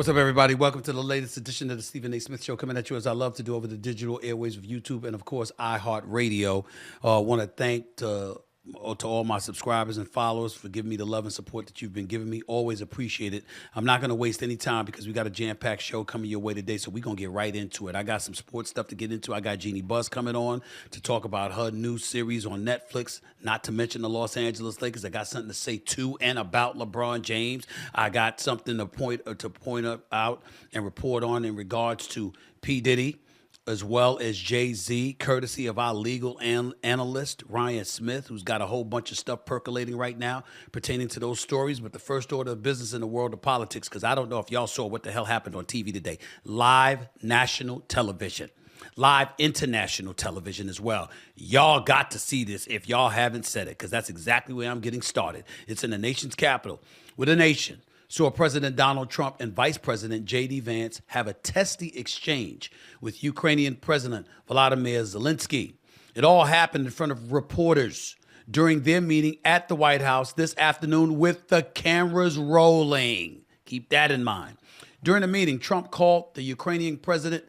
What's up, everybody? Welcome to the latest edition of the Stephen A. Smith Show, coming at you as I love to do over the digital airwaves of YouTube and, of course, iHeartRadio. Want to thank to all my subscribers and followers for giving me the love and support that you've been giving me. Always appreciate it. I'm not going to waste any time because we got a jam-packed show coming your way today, so we're going to get right into it. I got some sports stuff to get into. I got Jeannie Buss coming on to talk about her new series on Netflix, not to mention the Los Angeles Lakers. I got something to say to and about LeBron James. I got something to point out and report on in regards to P. Diddy, as well as Jay-Z, courtesy of our legal analyst, Ryan Smith, who's got a whole bunch of stuff percolating right now pertaining to those stories. But the first order of business in the world of politics, because I don't know if y'all saw what the hell happened on TV today. Live national television. Live international television as well. Y'all got to see this if y'all haven't said it, because that's exactly where I'm getting started. It's in the nation's capital, where the nation saw President Donald Trump and Vice President J.D. Vance have a testy exchange with Ukrainian President Volodymyr Zelensky. It all happened in front of reporters during their meeting at the White House this afternoon with the cameras rolling. Keep that in mind. During the meeting, Trump called the Ukrainian president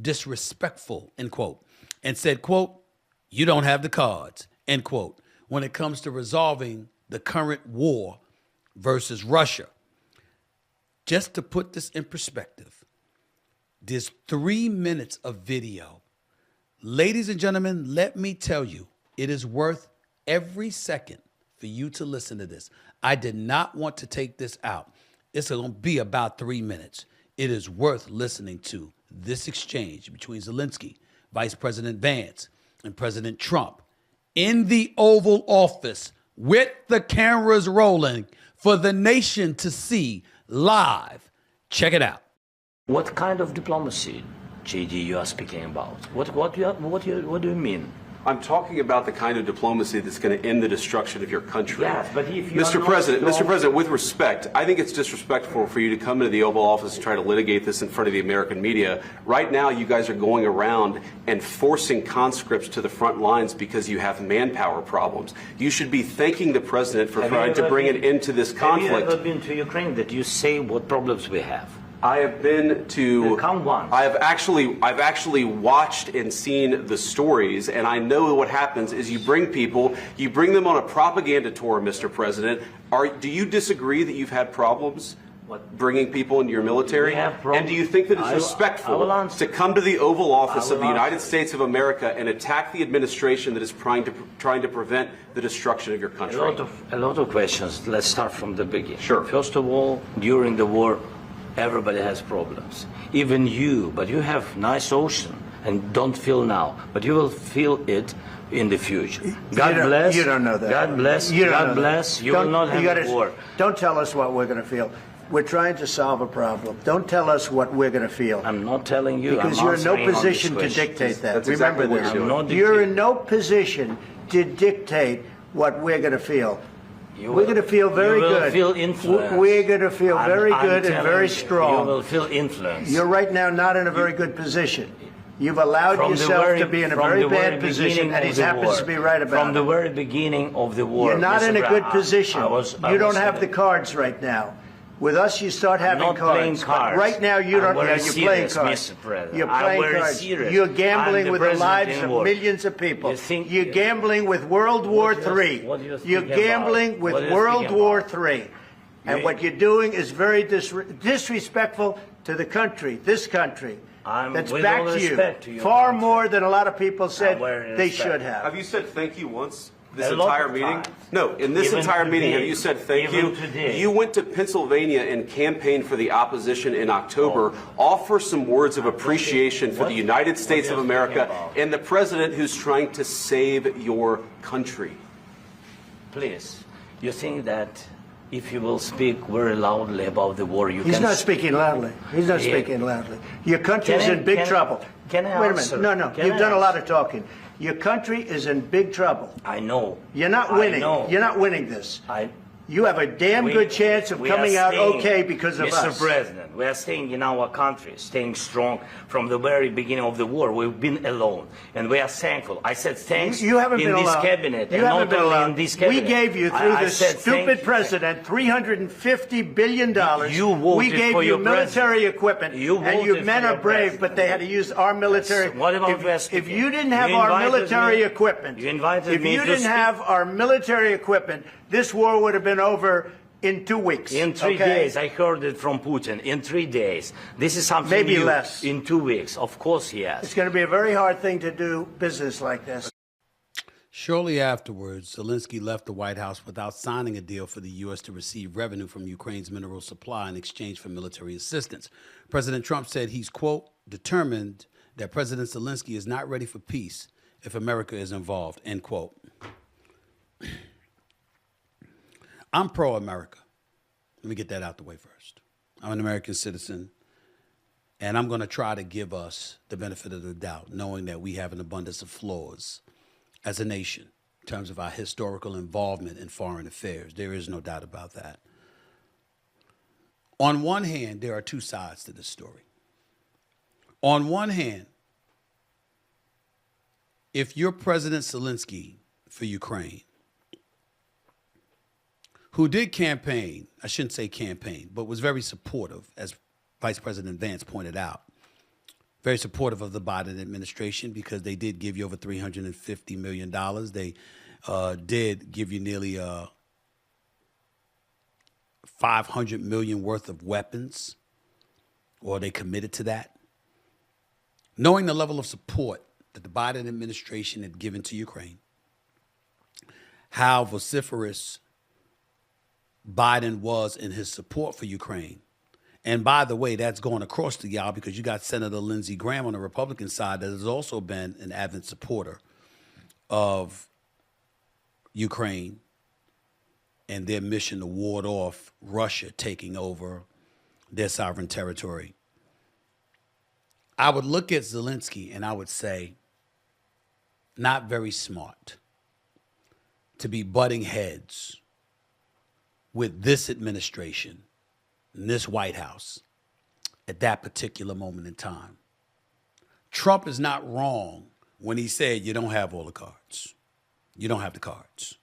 disrespectful, end quote, and said, quote, "You don't have the cards," end quote, when it comes to resolving the current war versus Russia. Just to put this in perspective, there's 3 minutes of video. Ladies and gentlemen, let me tell you, it is worth every second for you to listen to this. I did not want to take this out. It's going to be about 3 minutes. It is worth listening to this exchange between Zelensky, Vice President Vance, and President Trump in the Oval Office with the cameras rolling for the nation to see live. Check it out. What kind of diplomacy, JD, you are speaking about? What do you mean? I'm talking about the kind of diplomacy that's going to end the destruction of your country. Yes, but if you Mr. President, with respect, I think it's disrespectful for you to come into the Oval Office and try to litigate this in front of the American media. Right now, you guys are going around and forcing conscripts to the front lines because you have manpower problems. You should be thanking the president for trying to bring an end to this conflict. Have you ever been to Ukraine that you say what problems we have? I have been to. Come once. I've actually watched and seen the stories, and I know what happens is you bring them on a propaganda tour, Mr. President. Do you disagree that you've had problems bringing people into your military? And do you think that it's respectful to come to the Oval Office of the United States of America and attack the administration that is trying to prevent the destruction of your country? A lot of questions. Let's start from the beginning. Sure. First of all, during the war, everybody has problems, even you, but you have nice ocean and don't feel now, but you will feel it in the future. God bless. You don't know that. God bless. God bless. You will not have a war. Don't tell us what we're going to feel. We're trying to solve a problem. Don't tell us what we're going to feel. I'm not telling you. Because you're in no position to dictate that. That's Remember exactly this. You're in no position to dictate what we're going to feel. We're going to feel very good. You will feel influence. We're going to feel very good and very strong. You will feel influence. You're right now not in a very good position. You've allowed yourself to be in a very bad position, and he happens to be right about it. From the very beginning of the war. You're not in a good position. You don't have the cards right now. With us, you start having cards. But right now, you don't. You're playing cards. You're playing cards. You're gambling with the lives of millions of people. You're gambling with World War III. You're gambling with World War III. And what you're doing is very disrespectful to the country, this country. That's back to you. Far more than a lot of people said they should have. Have you said thank you once? This entire meeting? No, in this entire meeting, have you said thank you? You went to Pennsylvania and campaigned for the opposition in October. Offer some words of appreciation for the United States of America and the president who's trying to save your country. Please, you think that if you will speak very loudly about the war, you can... He's not speaking loudly. He's not speaking loudly. Your country is in big trouble. Can I Wait a minute. No. You've done a lot of talking. Your country is in big trouble. I know. You're not winning. You're not winning this. You have a damn good chance of coming out okay because of us. Mr. President, we are staying in our country, staying strong from the very beginning of the war. We've been alone, and we are thankful. I said thanks you haven't in been this alone. cabinet, you and haven't not been only alone. in this cabinet. We gave you, through this stupid president, $350 billion. You voted we gave for you your military president. equipment, You and you voted men for are your brave, president. but they had to use our military. What about if you didn't have our military equipment, you invited if me you to didn't speak. have our military equipment, this war would have been over in 2 weeks. In 3 days, I heard it from Putin. In 3 days. This is something Maybe new. less. In 2 weeks. Of course he has. It's going to be a very hard thing to do business like this. Shortly afterwards, Zelensky left the White House without signing a deal for the U.S. to receive revenue from Ukraine's mineral supply in exchange for military assistance. President Trump said he's, quote, determined that President Zelensky is not ready for peace if America is involved, end quote. I'm pro-America. Let me get that out the way first. I'm an American citizen, and I'm going to try to give us the benefit of the doubt, knowing that we have an abundance of flaws as a nation in terms of our historical involvement in foreign affairs. There is no doubt about that. On one hand, there are two sides to this story. On one hand, if you're President Zelensky for Ukraine, who did campaign, I shouldn't say campaign, but was very supportive, as Vice President Vance pointed out, very supportive of the Biden administration because they did give you over $350 million. They did give you nearly 500 million worth of weapons, or they committed to that. Knowing the level of support that the Biden administration had given to Ukraine, how vociferous Biden was in his support for Ukraine. And by the way, that's going across to y'all because you got Senator Lindsey Graham on the Republican side that has also been an avid supporter of Ukraine and their mission to ward off Russia taking over their sovereign territory. I would look at Zelensky and I would say, not very smart to be butting heads with this administration and this White House at that particular moment in time. Trump is not wrong when he said you don't have all the cards. You don't have the cards.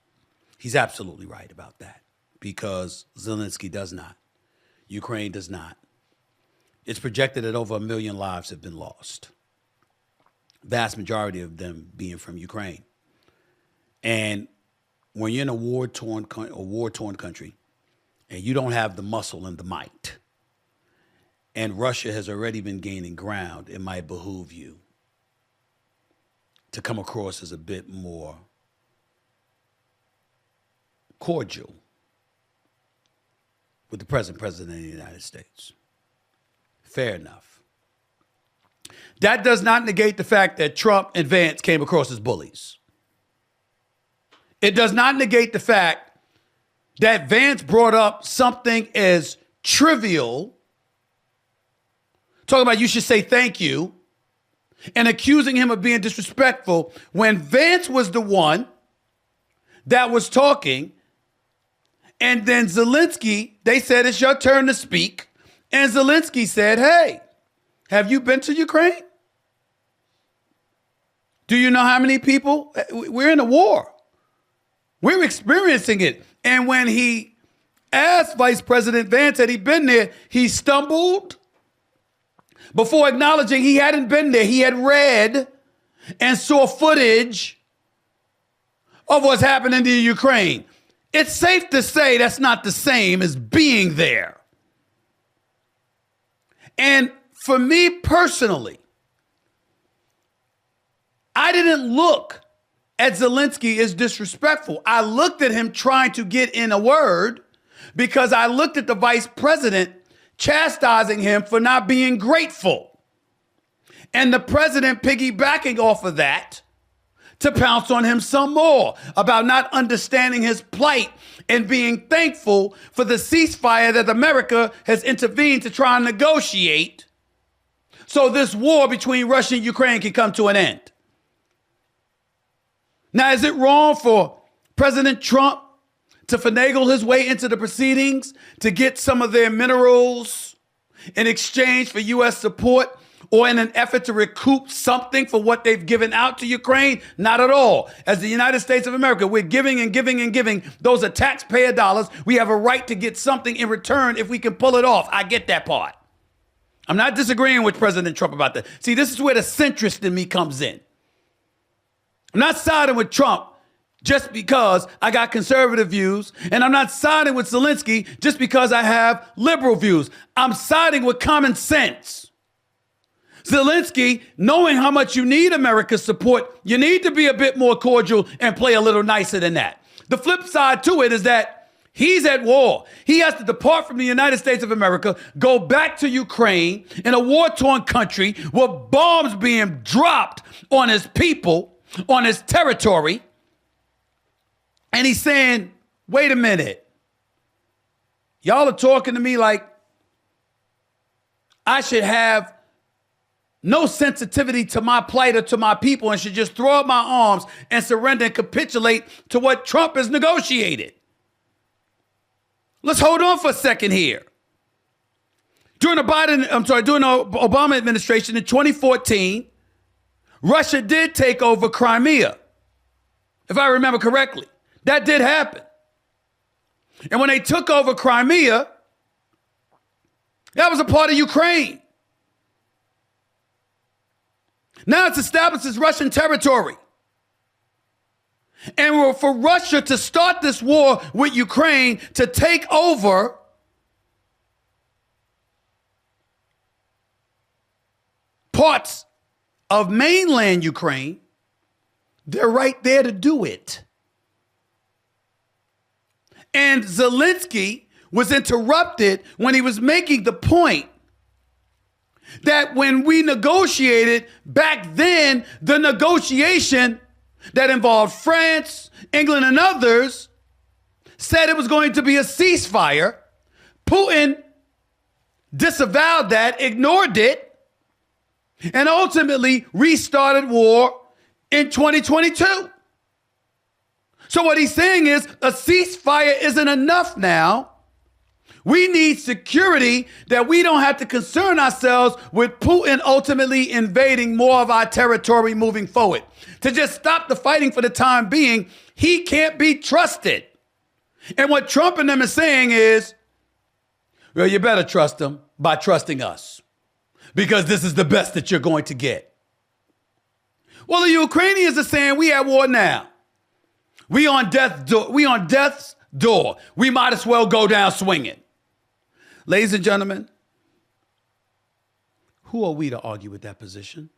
He's absolutely right about that because Zelensky does not. Ukraine does not. It's projected that over 1 million lives have been lost. Vast majority of them being from Ukraine. And when you're in a war-torn country, and you don't have the muscle and the might, and Russia has already been gaining ground, it might behoove you to come across as a bit more cordial with the present president of the United States. Fair enough. That does not negate the fact that Trump and Vance came across as bullies. It does not negate the fact that Vance brought up something as trivial, talking about you should say thank you, and accusing him of being disrespectful when Vance was the one that was talking, and then Zelensky, they said, it's your turn to speak, and Zelensky said, hey, have you been to Ukraine? Do you know how many people? We're in a war. We're experiencing it. And when he asked Vice President Vance had he been there, he stumbled before acknowledging he hadn't been there. He had read and saw footage of what's happening in Ukraine. It's safe to say that's not the same as being there. And for me personally, I didn't look at Zelensky as disrespectful. I looked at him trying to get in a word because I looked at the vice president chastising him for not being grateful. And the president piggybacking off of that to pounce on him some more about not understanding his plight and being thankful for the ceasefire that America has intervened to try and negotiate so this war between Russia and Ukraine can come to an end. Now, is it wrong for President Trump to finagle his way into the proceedings to get some of their minerals in exchange for U.S. support or in an effort to recoup something for what they've given out to Ukraine? Not at all. As the United States of America, we're giving and giving and giving. Those are taxpayer dollars. We have a right to get something in return if we can pull it off. I get that part. I'm not disagreeing with President Trump about that. See, this is where the centrist in me comes in. I'm not siding with Trump just because I got conservative views, and I'm not siding with Zelensky just because I have liberal views. I'm siding with common sense. Zelensky, knowing how much you need America's support, you need to be a bit more cordial and play a little nicer than that. The flip side to it is that he's at war. He has to depart from the United States of America, go back to Ukraine in a war-torn country with bombs being dropped on his people, on his territory. And he's saying, wait a minute. Y'all are talking to me like I should have no sensitivity to my plight or to my people and should just throw up my arms and surrender and capitulate to what Trump has negotiated. Let's hold on for a second here. During the Obama administration in 2014, Russia did take over Crimea, if I remember correctly. That did happen. And when they took over Crimea, that was a part of Ukraine. Now it's established as Russian territory. And for Russia to start this war with Ukraine, to take over parts of mainland Ukraine, they're right there to do it. And Zelensky was interrupted when he was making the point that when we negotiated back then, the negotiation that involved France, England, and others said it was going to be a ceasefire. Putin disavowed that, ignored it, and ultimately restarted war in 2022. So what he's saying is a ceasefire isn't enough now. We need security that we don't have to concern ourselves with Putin ultimately invading more of our territory moving forward. To just stop the fighting for the time being, he can't be trusted. And what Trump and them is saying is, well, you better trust him by trusting us, because this is the best that you're going to get. Well, the Ukrainians are saying we at war now. We on death's door. We might as well go down swinging. Ladies and gentlemen, who are we to argue with that position?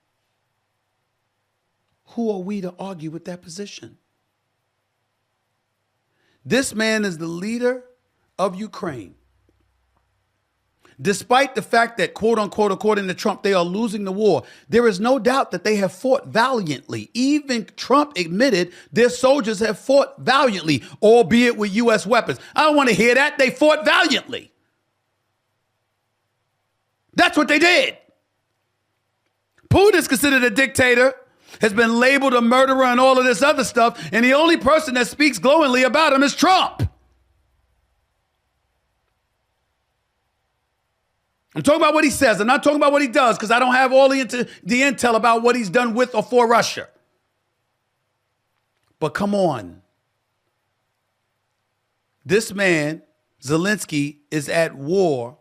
Who are we to argue with that position? This man is the leader of Ukraine. Despite the fact that, quote unquote, according to Trump, they are losing the war, there is no doubt that they have fought valiantly. Even Trump admitted their soldiers have fought valiantly, albeit with U.S. weapons. I don't want to hear that. They fought valiantly. That's what they did. Putin is considered a dictator, has been labeled a murderer and all of this other stuff, and the only person that speaks glowingly about him is Trump. I'm talking about what he says. I'm not talking about what he does, because I don't have all the intel about what he's done with or for Russia. But come on. This man, Zelensky, is at war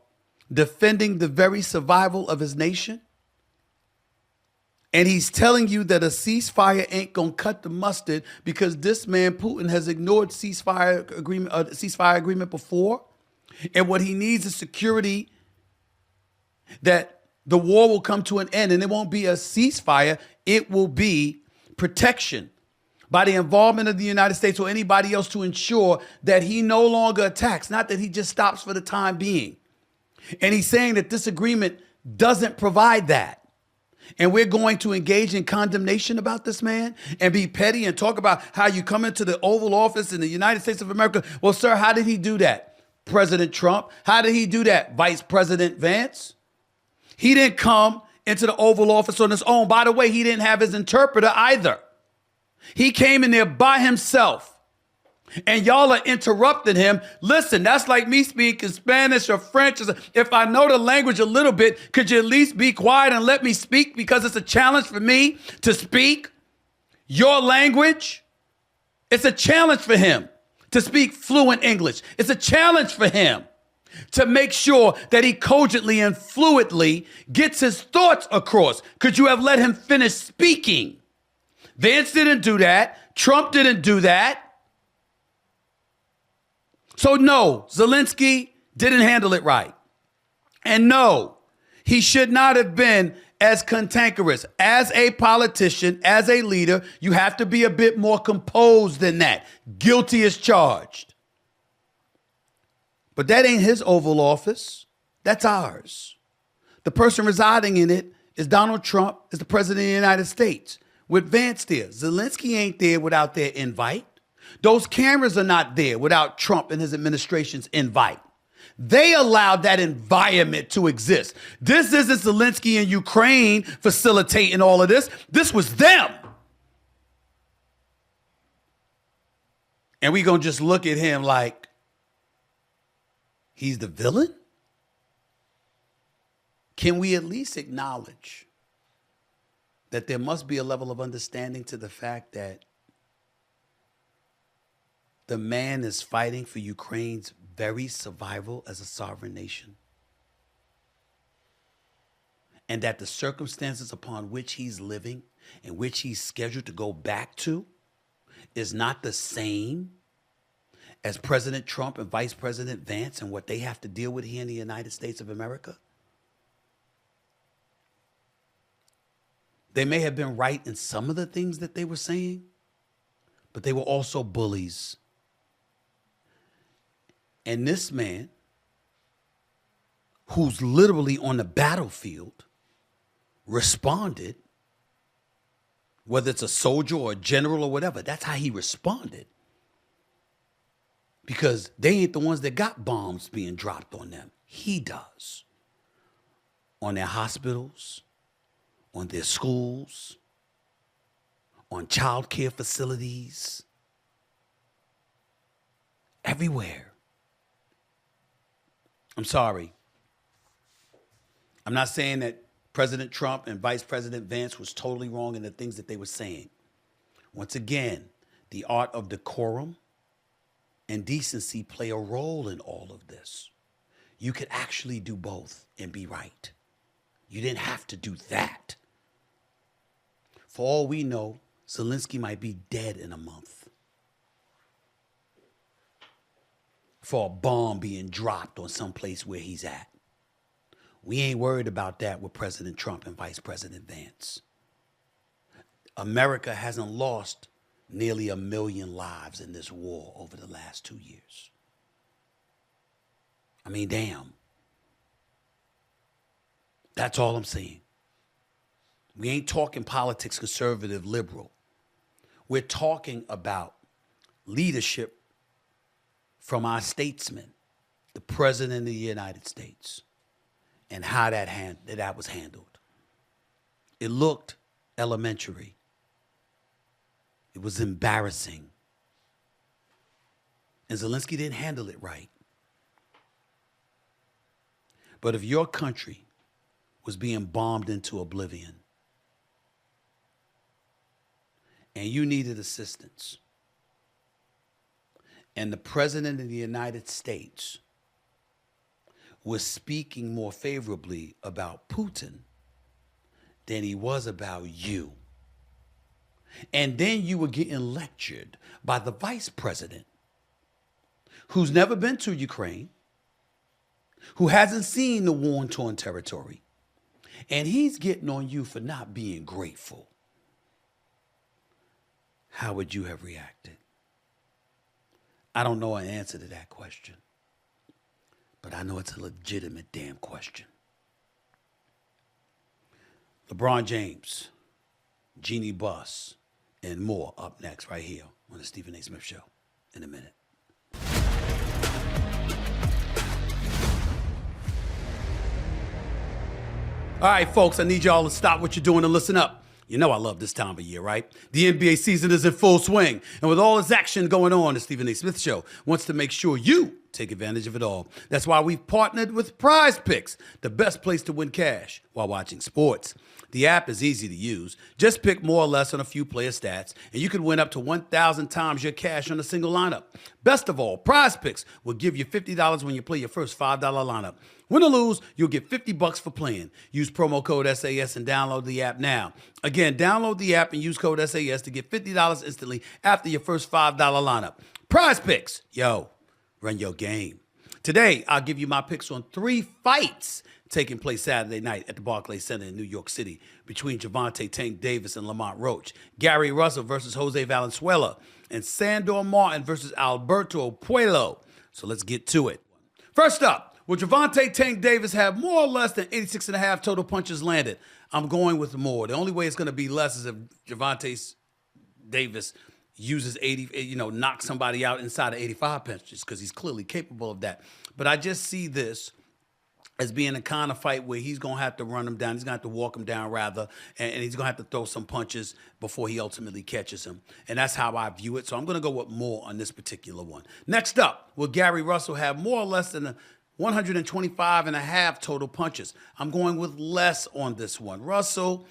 defending the very survival of his nation. And he's telling you that a ceasefire ain't going to cut the mustard because this man, Putin, has ignored ceasefire agreement before. And what he needs is security that the war will come to an end, and it won't be a ceasefire. It will be protection by the involvement of the United States or anybody else to ensure that he no longer attacks, not that he just stops for the time being. And he's saying that this agreement doesn't provide that. And we're going to engage in condemnation about this man and be petty and talk about how you come into the Oval Office in the United States of America. Well, sir, how did he do that? President Trump. How did he do that? Vice President Vance. He didn't come into the Oval Office on his own. By the way, he didn't have his interpreter either. He came in there by himself. And y'all are interrupting him. Listen, that's like me speaking Spanish or French. If I know the language a little bit, could you at least be quiet and let me speak? Because it's a challenge for me to speak your language. It's a challenge for him to speak fluent English. It's a challenge for him to make sure that he cogently and fluently gets his thoughts across. Could you have let him finish speaking? Vance didn't do that. Trump didn't do that. So no, Zelensky didn't handle it right. And no, he should not have been as cantankerous. As a politician, as a leader, you have to be a bit more composed than that. Guilty as charged. But that ain't his Oval Office. That's ours. The person residing in it is Donald Trump, is the president of the United States. With Vance there, Zelensky ain't there without their invite. Those cameras are not there without Trump and his administration's invite. They allowed that environment to exist. This isn't Zelensky and Ukraine facilitating all of this. This was them. And we gonna just look at him like he's the villain? Can we at least acknowledge that there must be a level of understanding to the fact that the man is fighting for Ukraine's very survival as a sovereign nation? And that the circumstances upon which he's living and which he's scheduled to go back to is not the same as President Trump and Vice President Vance and what they have to deal with here in the United States of America? They may have been right in some of the things that they were saying, but they were also bullies. And this man, who's literally on the battlefield, responded, whether it's a soldier or a general or whatever, that's how he responded. Because they ain't the ones that got bombs being dropped on them. He does. On their hospitals, on their schools, on child care facilities, everywhere. I'm sorry. I'm not saying that President Trump and Vice President Vance was totally wrong in the things that they were saying. Once again, the art of decorum and decency play a role in all of this. You could actually do both and be right. You didn't have to do that. For all we know, Zelensky might be dead in a month for a bomb being dropped on some place where he's at. We ain't worried about that with President Trump and Vice President Vance. America hasn't lost nearly 1 million lives in this war over the last 2 years. I mean, damn. That's all I'm saying. We ain't talking politics, conservative, liberal. We're talking about leadership from our statesmen, the President of the United States, and how that was handled. It looked elementary. It was embarrassing. And Zelensky didn't handle it right. But if your country was being bombed into oblivion and you needed assistance, and the President of the United States was speaking more favorably about Putin than he was about you, and then you were getting lectured by the Vice President, who's never been to Ukraine, who hasn't seen the war-torn territory, and he's getting on you for not being grateful, how would you have reacted? I don't know an answer to that question, but I know it's a legitimate damn question. LeBron James, Jeannie Buss, and more up next right here on the Stephen A. Smith Show in a minute. All right, folks, I need y'all to stop what you're doing and listen up. You know I love this time of year, right? The NBA season is in full swing, and with all this action going on, the Stephen A. Smith Show wants to make sure you take advantage of it all. That's why we've partnered with Prize Picks, the best place to win cash while watching sports. The app is easy to use. Just pick more or less on a few player stats, and you can win up to 1,000 times your cash on a single lineup. Best of all, Prize Picks will give you $50 when you play your first $5 lineup. Win or lose, you'll get $50 for playing. Use promo code SAS and download the app now. Again, download the app and use code SAS to get $50 instantly after your first $5 lineup. Prize Picks, yo, run your game. Today, I'll give you my picks on 3 fights taking place Saturday night at the Barclays Center in New York City between Gervonta Tank Davis and Lamont Roach, Gary Russell versus Jose Valenzuela, and Sandor Martin versus Alberto Puello. So let's get to it. First up, will Gervonta Tank Davis have more or less than 86.5 total punches landed? I'm going with more. The only way it's going to be less is if Gervonta Davis uses 80, knocks somebody out inside of 85 punches, because he's clearly capable of that. But I just see this as being a kind of fight where he's going to have to run him down. He's going to have to walk him down, rather, and he's going to have to throw some punches before he ultimately catches him. And that's how I view it. So I'm going to go with more on this particular one. Next up, will Gary Russell have more or less than 125.5 total punches? I'm going with less on this one. Russell,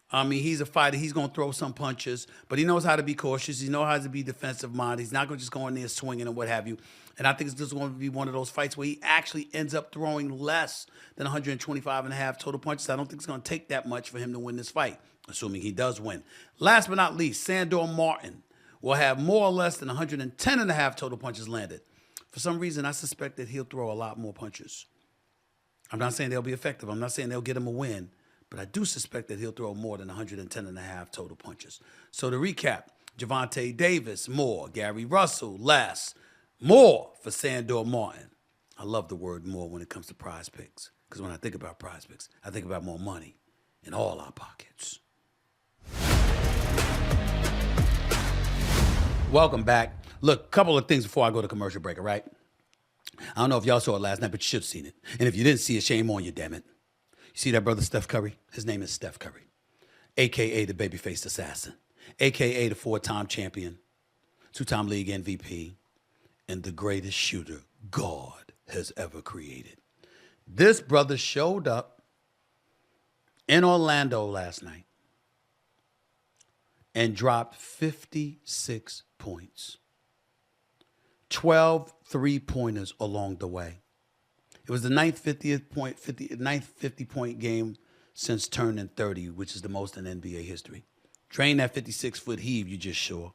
he's a fighter. He's going to throw some punches, but he knows how to be cautious. He knows how to be defensive minded. He's not going to just go in there swinging and what have you. And I think it's just going to be one of those fights where he actually ends up throwing less than 125.5 total punches. I don't think it's going to take that much for him to win this fight, assuming he does win. Last but not least, Sandor Martin will have more or less than 110.5 total punches landed. For some reason, I suspect that he'll throw a lot more punches. I'm not saying they'll be effective. I'm not saying they'll get him a win, but I do suspect that he'll throw more than 110.5 total punches. So to recap, Gervonta Davis, more. Gary Russell, less. More for Sandor Martin. I love the word more when it comes to Prize Picks, because when I think about Prize Picks, I think about more money in all our pockets. Welcome back. Look, a couple of things before I go to commercial break, all right? I don't know if y'all saw it last night, but you should have seen it. And if you didn't see it, shame on you, damn it. You see that brother Steph Curry? His name is Steph Curry, a.k.a. the babyface assassin, a.k.a. the 4-time champion, 2-time league MVP, and the greatest shooter God has ever created. This brother showed up in Orlando last night and dropped 56 points, 12 3-pointers along the way. It was the ninth 50-point game since turning 30, which is the most in NBA history. Drain that 56-foot heave you just saw.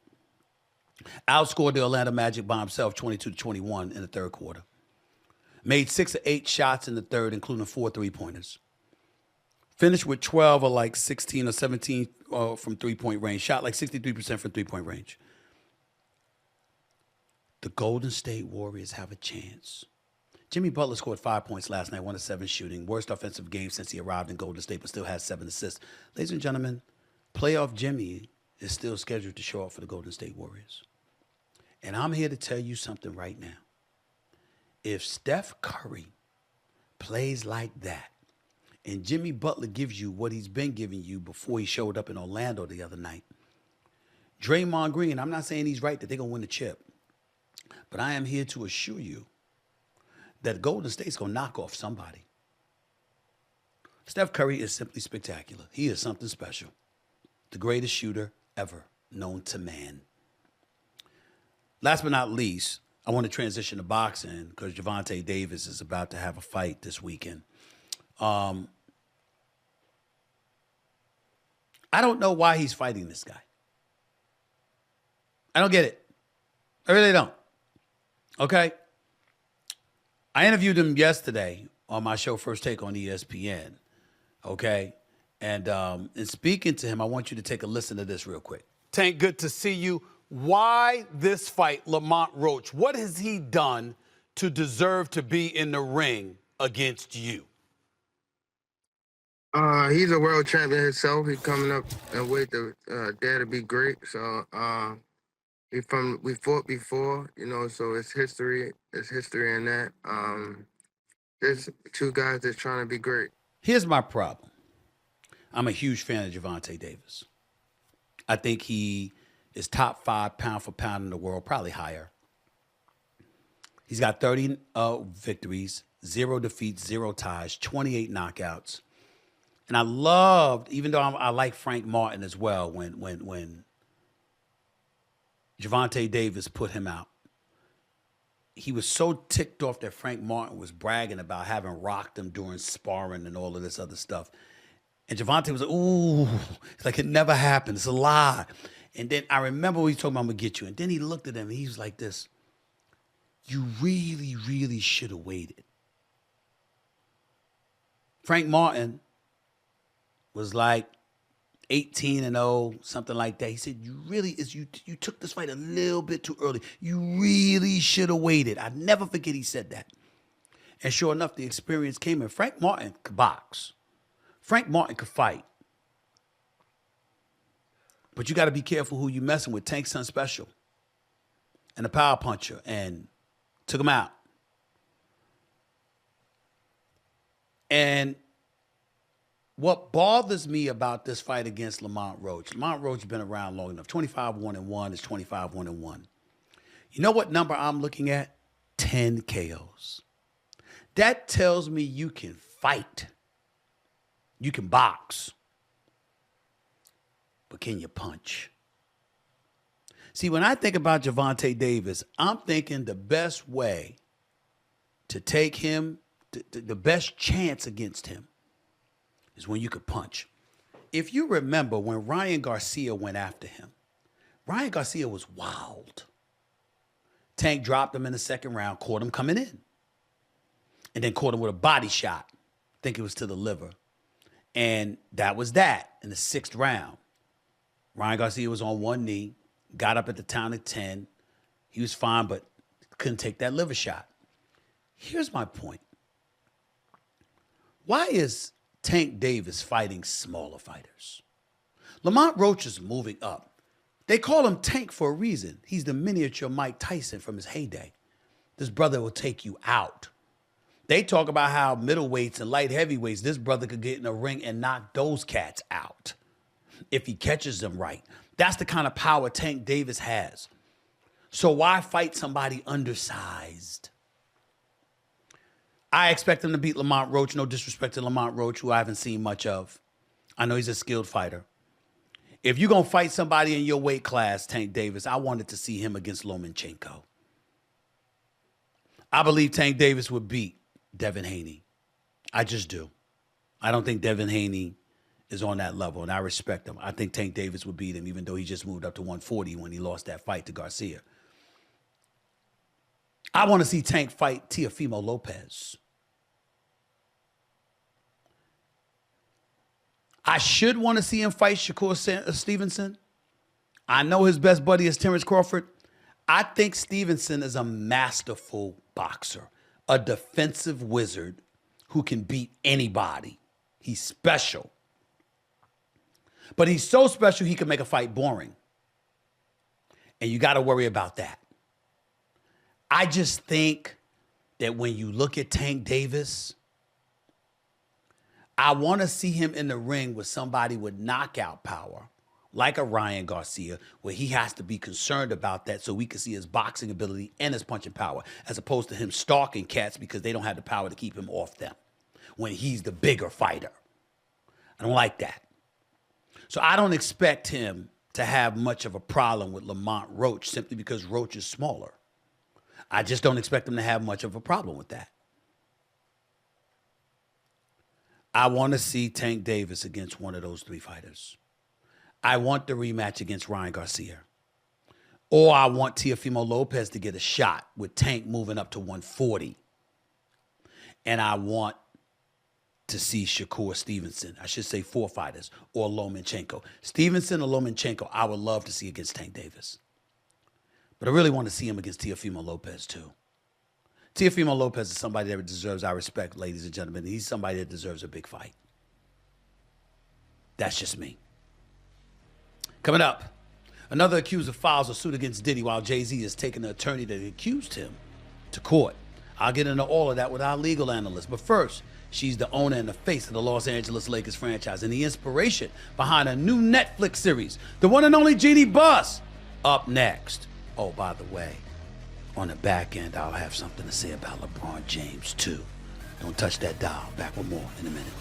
Outscored the Orlando Magic by himself 22-21 in the third quarter. Made 6 of 8 shots in the third, including 4 3-pointers. Finished with 12 or like 16 or 17 from three-point range. Shot like 63% from three-point range. The Golden State Warriors have a chance. Jimmy Butler scored 5 points last night, 1 of 7 shooting. Worst offensive game since he arrived in Golden State, but still has 7 assists. Ladies and gentlemen, playoff Jimmy is still scheduled to show up for the Golden State Warriors. And I'm here to tell you something right now. If Steph Curry plays like that, and Jimmy Butler gives you what he's been giving you before he showed up in Orlando the other night, Draymond Green, I'm not saying he's right that they're going to win the chip, but I am here to assure you that Golden State's going to knock off somebody. Steph Curry is simply spectacular. He is something special. The greatest shooter ever known to man. Last but not least, I want to transition to boxing because Gervonta Davis is about to have a fight this weekend. I don't know why he's fighting this guy. I don't get it. I really don't. Okay? I interviewed him yesterday on my show First Take on ESPN. Okay? And in speaking to him, I want you to take a listen to this real quick. Tank, good to see you. Why this fight, Lamont Roach? What has he done to deserve to be in the ring against you? He's a world champion himself. He's coming up and wait to dare to be great. So we fought before, so it's history. It's history in that. There's 2 guys that's trying to be great. Here's my problem. I'm a huge fan of Gervonta Davis. I think he is top 5 pound for pound in the world, probably higher. He's got 30 victories, 0 defeats, 0 ties, 28 knockouts. And I loved, even though I like Frank Martin as well, when Gervonta Davis put him out. He was so ticked off that Frank Martin was bragging about having rocked him during sparring and all of this other stuff. And Gervonta was like, ooh, it's like it never happened. It's a lie. And then I remember when he told me, I'm going to get you. And then he looked at him and he was like this, you really, really should have waited. Frank Martin was like 18-0, something like that. He said, you took this fight a little bit too early. You really should have waited. I never forget he said that. And sure enough, the experience came in. Frank Martin could box. Frank Martin could fight. But you got to be careful who you messing with. Tank's son special. And a power puncher. And took him out. And what bothers me about this fight against Lamont Roach has been around long enough. 25-1-1 is 25-1-1. You know what number I'm looking at? 10 KOs. That tells me you can fight. You can box. But can you punch? See, when I think about Gervonta Davis, I'm thinking the best way to take him, the best chance against him, is when you could punch. If you remember when Ryan Garcia went after him, Ryan Garcia was wild. Tank dropped him in the second round, caught him coming in, and then caught him with a body shot. I think it was to the liver. And that was that in the 6th round. Ryan Garcia was on one knee, got up at the count of 10. He was fine, but couldn't take that liver shot. Here's my point. Why is Tank Davis fighting smaller fighters? Lamont Roach is moving up. They call him Tank for a reason. He's the miniature Mike Tyson from his heyday. This brother will take you out. They talk about how middleweights and light heavyweights, this brother could get in a ring and knock those cats out if he catches them right. That's the kind of power Tank Davis has. So why fight somebody undersized? I expect him to beat Lamont Roach. No disrespect to Lamont Roach, who I haven't seen much of. I know he's a skilled fighter. If you're going to fight somebody in your weight class, Tank Davis, I wanted to see him against Lomachenko. I believe Tank Davis would beat Devin Haney. I just do. I don't think Devin Haney is on that level, and I respect him. I think Tank Davis would beat him, even though he just moved up to 140 when he lost that fight to Garcia. I want to see Tank fight Teofimo Lopez. I should want to see him fight Shakur Stevenson. I know his best buddy is Terrence Crawford. I think Stevenson is a masterful boxer, a defensive wizard who can beat anybody. He's special. But he's so special he can make a fight boring. And you got to worry about that. I just think that when you look at Tank Davis, I want to see him in the ring with somebody with knockout power, like a Ryan Garcia, where he has to be concerned about that so we can see his boxing ability and his punching power, as opposed to him stalking cats because they don't have the power to keep him off them when he's the bigger fighter. I don't like that. So I don't expect him to have much of a problem with Lamont Roach simply because Roach is smaller. I just don't expect him to have much of a problem with that. I want to see Tank Davis against one of those 3 fighters. I want the rematch against Ryan Garcia. Or I want Teofimo Lopez to get a shot with Tank moving up to 140. And I want to see Shakur Stevenson. I should say 4 fighters, or Lomachenko. Stevenson or Lomachenko, I would love to see against Tank Davis. But I really want to see him against Teofimo Lopez too. Teofimo Lopez is somebody that deserves our respect, ladies and gentlemen. He's somebody that deserves a big fight. That's just me. Coming up, another accuser files a suit against Diddy while Jay-Z is taking the attorney that accused him to court. I'll get into all of that with our legal analyst. But first, She's the owner and the face of the Los Angeles Lakers franchise and the inspiration behind a new Netflix series, the one and only Jeannie Buss. Up next. Oh, by the way, on the back end, I'll have something to say about LeBron James, too. Don't touch that dial. Back with more in a minute.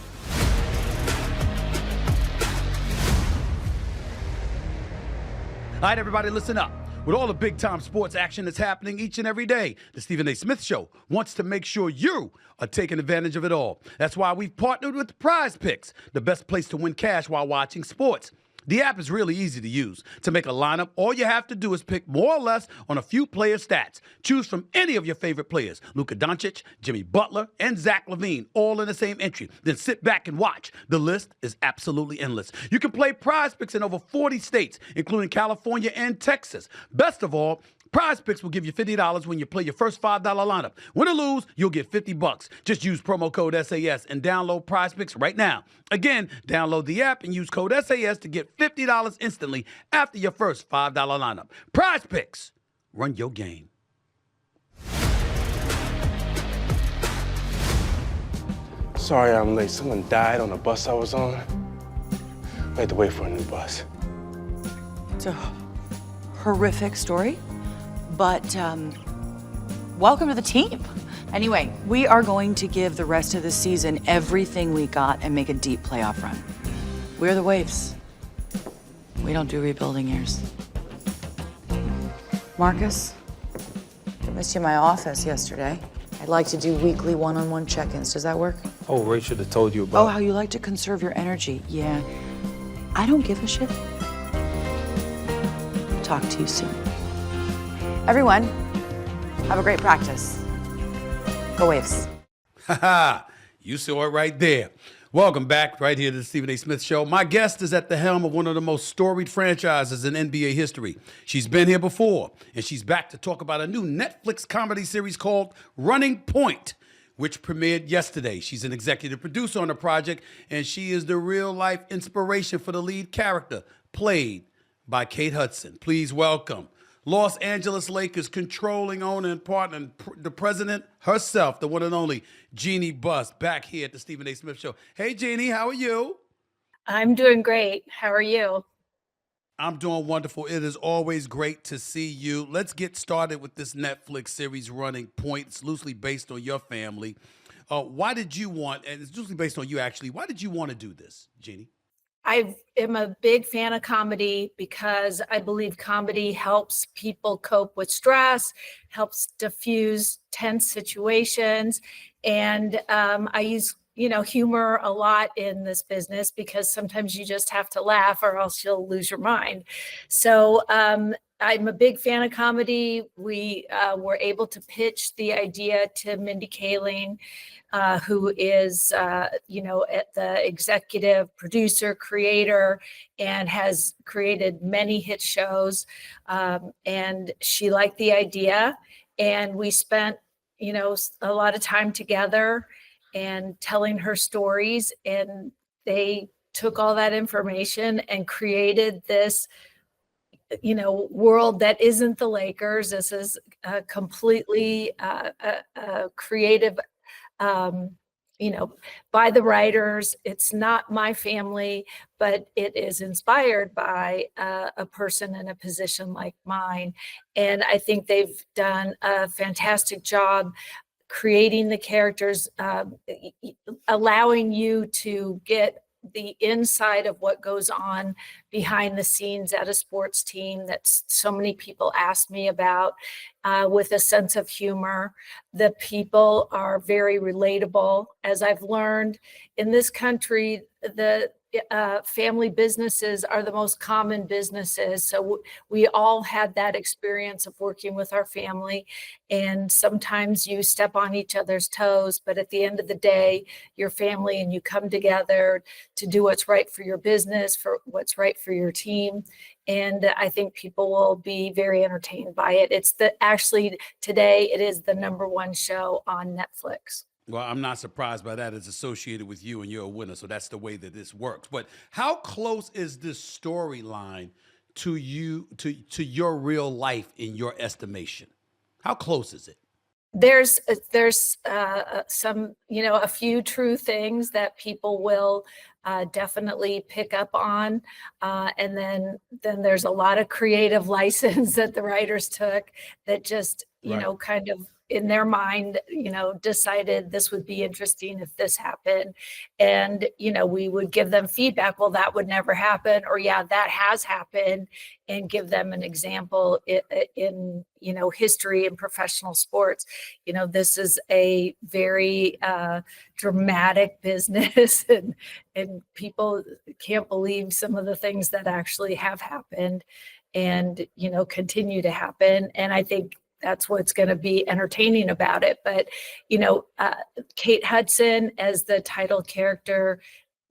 All right, everybody, listen up. With all the big-time sports action that's happening each and every day, the Stephen A. Smith Show wants to make sure you are taking advantage of it all. That's why we've partnered with Prize Picks, the best place to win cash while watching sports. The app is really easy to use. To make a lineup, all you have to do is pick more or less on a few player stats. Choose from any of your favorite players, Luka Doncic, Jimmy Butler, and Zach LaVine, all in the same entry. Then sit back and watch. The list is absolutely endless. You can play Prize Picks in over 40 states, including California and Texas. Best of all, Prize Picks will give you $50 when you play your first $5 lineup. Win or lose, you'll get $50. Just use promo code SAS and download Prize Picks right now. Again, download the app and use code SAS to get $50 instantly after your first $5 lineup. Prize Picks. Run your game. Sorry I'm late. Someone died on the bus I was on. We had to wait for a new bus. It's a horrific story. But welcome to the team. Anyway, we are going to give the rest of the season everything we got and make a deep playoff run. We're the Waves. We don't do rebuilding years. Marcus, I missed you in my office yesterday. I'd like to do weekly one-on-one check-ins. Does that work? Oh, Ray should have told you about. Oh, how you like to conserve your energy. Yeah. I don't give a shit. Talk to you soon. Everyone, have a great practice. Go Waves. Ha you saw it right there. Welcome back right here to the Stephen A. Smith Show. My guest is at the helm of one of the most storied franchises in NBA history. She's been here before, and she's back to talk about a new Netflix comedy series called Running Point, which premiered yesterday. She's an executive producer on the project, and she is the real-life inspiration for the lead character, played by Kate Hudson. Please welcome Los Angeles Lakers controlling owner and partner, and the president herself, the one and only Jeannie Buss, back here at the Stephen A. Smith Show. Hey, Jeannie, how are you? I'm doing great. How are you? I'm doing wonderful. It is always great to see you. Let's get started with this Netflix series, Running Point. It's loosely based on your family. Why did you want, and it's loosely based on you actually, why did you want to do this, Jeannie? I am a big fan of comedy because I believe comedy helps people cope with stress, helps diffuse tense situations. And I use, humor a lot in this business because sometimes you just have to laugh or else you'll lose your mind. So I'm a big fan of comedy. We were able to pitch the idea to Mindy Kaling, who is, the executive producer, creator, and has created many hit shows. And she liked the idea. And we spent, a lot of time together and telling her stories. And they took all that information and created this world that isn't the Lakers. This is a completely creative, by the writers. It's not my family, but it is inspired by a person in a position like mine. And I think they've done a fantastic job creating the characters, allowing you to get the inside of what goes on behind the scenes at a sports team that so many people ask me about, with a sense of humor. The people are very relatable. As I've learned in this country, the family businesses are the most common businesses. So we all had that experience of working with our family, and sometimes you step on each other's toes, but at the end of the day, you're family and you come together to do what's right for your business, for what's right for your team. And I think people will be very entertained by it. Actually today it is the #1 show on Netflix. Well, I'm not surprised by that. It's associated with you and you're a winner. So that's the way that this works. But how close is this storyline to you, to your real life in your estimation? How close is it? there's some, a few true things that people will definitely pick up on. And then there's a lot of creative license that the writers took that just, kind of in their mind, decided this would be interesting if this happened. And, we would give them feedback. Well, that would never happen. Or yeah, that has happened, and give them an example in history and professional sports. This is a very dramatic business, and people can't believe some of the things that actually have happened and, continue to happen. And I think that's what's going to be entertaining about it. But, Kate Hudson as the title character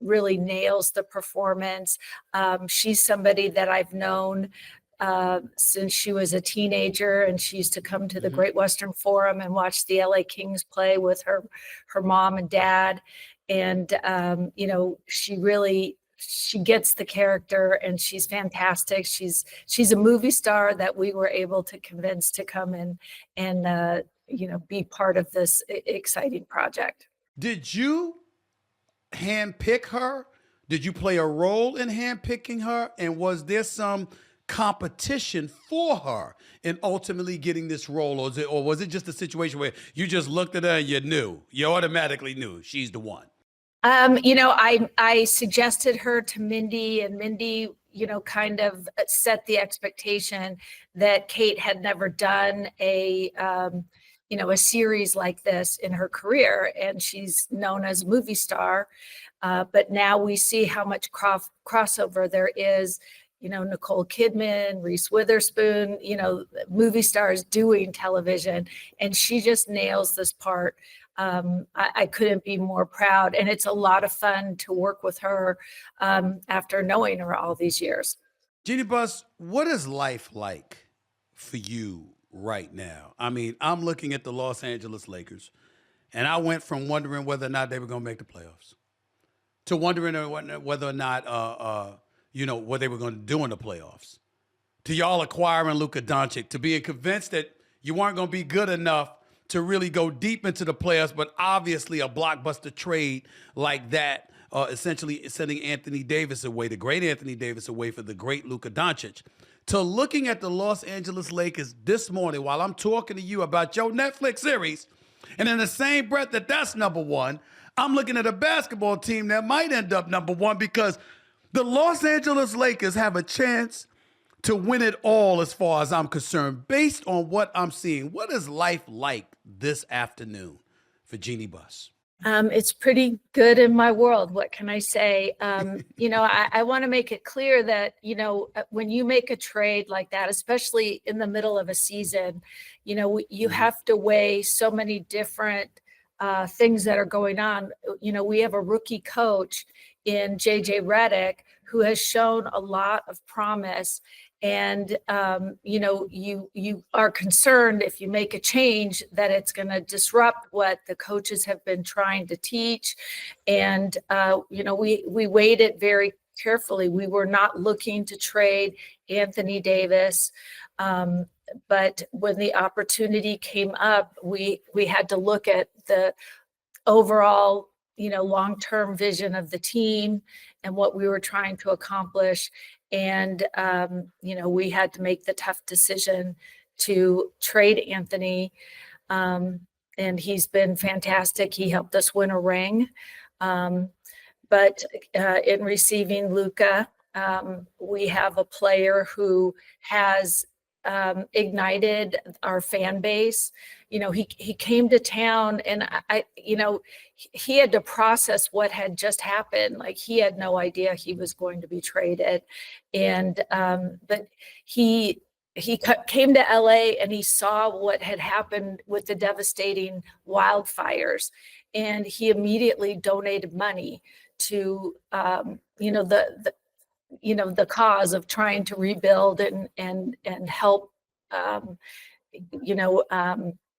really nails the performance. She's somebody that I've known since she was a teenager, and she used to come to the Great Western Forum and watch the LA Kings play with her mom and dad. And, she gets the character, and she's fantastic. She's a movie star that we were able to convince to come in and be part of this exciting project. Did you handpick her? Did you play a role in handpicking her? And was there some competition for her in ultimately getting this role? Or was it just a situation where you just looked at her and you automatically knew she's the one? I suggested her to Mindy, and Mindy, kind of set the expectation that Kate had never done a series like this in her career, and she's known as a movie star. But now we see how much crossover there is. Nicole Kidman, Reese Witherspoon, movie stars doing television, and she just nails this part. I couldn't be more proud, and it's a lot of fun to work with her after knowing her all these years. Jeannie Buss, what is life like for you right now? I mean, I'm looking at the Los Angeles Lakers, and I went from wondering whether or not they were going to make the playoffs to wondering whether or not, what they were going to do in the playoffs, to y'all acquiring Luka Doncic, to being convinced that you weren't going to be good enough to really go deep into the playoffs, but obviously a blockbuster trade like that, essentially sending Anthony Davis away, the great Anthony Davis away for the great Luka Doncic, to looking at the Los Angeles Lakers this morning while I'm talking to you about your Netflix series, and in the same breath that's number one, I'm looking at a basketball team that might end up number one, because the Los Angeles Lakers have a chance to win it all as far as I'm concerned. Based on what I'm seeing, what is life like this afternoon for Jeannie Buss? It's pretty good in my world. What can I say? I want to make it clear that, when you make a trade like that, especially in the middle of a season, you have to weigh so many different things that are going on. We have a rookie coach in JJ Redick who has shown a lot of promise. And, you are concerned if you make a change that it's going to disrupt what the coaches have been trying to teach. And, we weighed it very carefully. We were not looking to trade Anthony Davis. But when the opportunity came up, we had to look at the overall, long-term vision of the team and what we were trying to accomplish. And, we had to make the tough decision to trade Anthony. And he's been fantastic. He helped us win a ring. But in receiving Luka, we have a player who has ignited our fan base. He came to town, and he had to process what had just happened. Like, he had no idea he was going to be traded. And but he came to LA, and he saw what had happened with the devastating wildfires, and he immediately donated money to the cause of trying to rebuild and help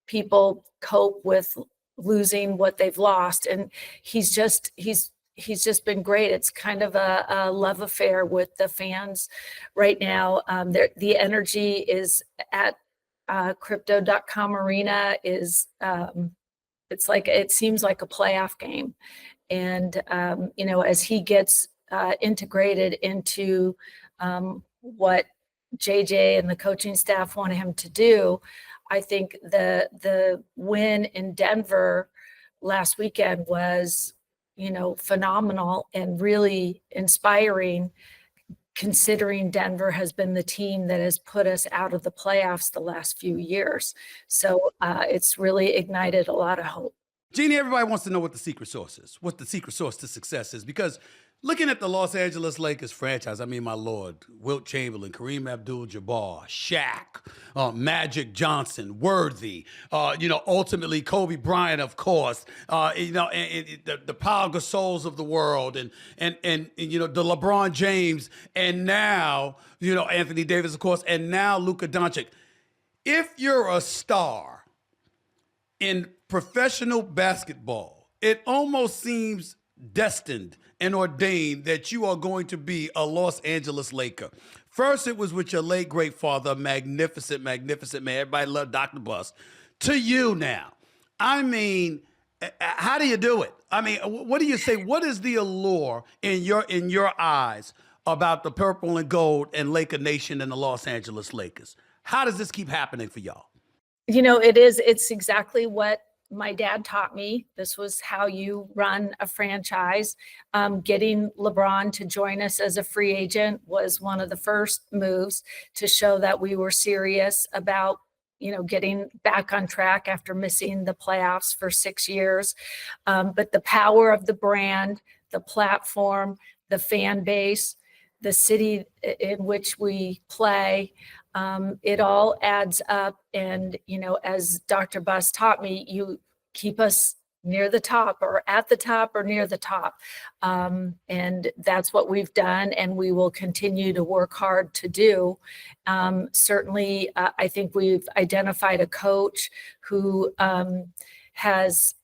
people cope with losing what they've lost. And he's just been great. It's kind of a love affair with the fans right now. The energy is at Crypto.com arena is, it seems like a playoff game. And, as he gets integrated into what JJ and the coaching staff want him to do, I think the win in Denver last weekend was, phenomenal and really inspiring, considering Denver has been the team that has put us out of the playoffs the last few years. So it's really ignited a lot of hope. Jeannie, everybody wants to know what the secret sauce is, what the secret sauce to success is, because looking at the Los Angeles Lakers franchise, I mean, my Lord, Wilt Chamberlain, Kareem Abdul-Jabbar, Shaq, Magic Johnson, Worthy, ultimately Kobe Bryant, of course, and the Pau Gasols of the world, and the LeBron James, and now, Anthony Davis, of course, and now Luka Doncic. If you're a star in professional basketball, it almost seems destined and ordained that you are going to be a Los Angeles Laker. First, it was with your late great father, magnificent, magnificent man. Everybody loved Dr. Bus. To you now. I mean, how do you do it? I mean, what do you say? What is the allure in your eyes about the purple and gold and Laker Nation and the Los Angeles Lakers? How does this keep happening for y'all? It's exactly what my dad taught me. This was how you run a franchise. Getting LeBron to join us as a free agent was one of the first moves to show that we were serious about, getting back on track after missing the playoffs for 6 years. But the power of the brand, the platform, the fan base, the city in which we play, it all adds up. And, as Dr. Buss taught me, you keep us near the top or at the top or near the top. And that's what we've done. And we will continue to work hard to do. Certainly, I think we've identified a coach who has,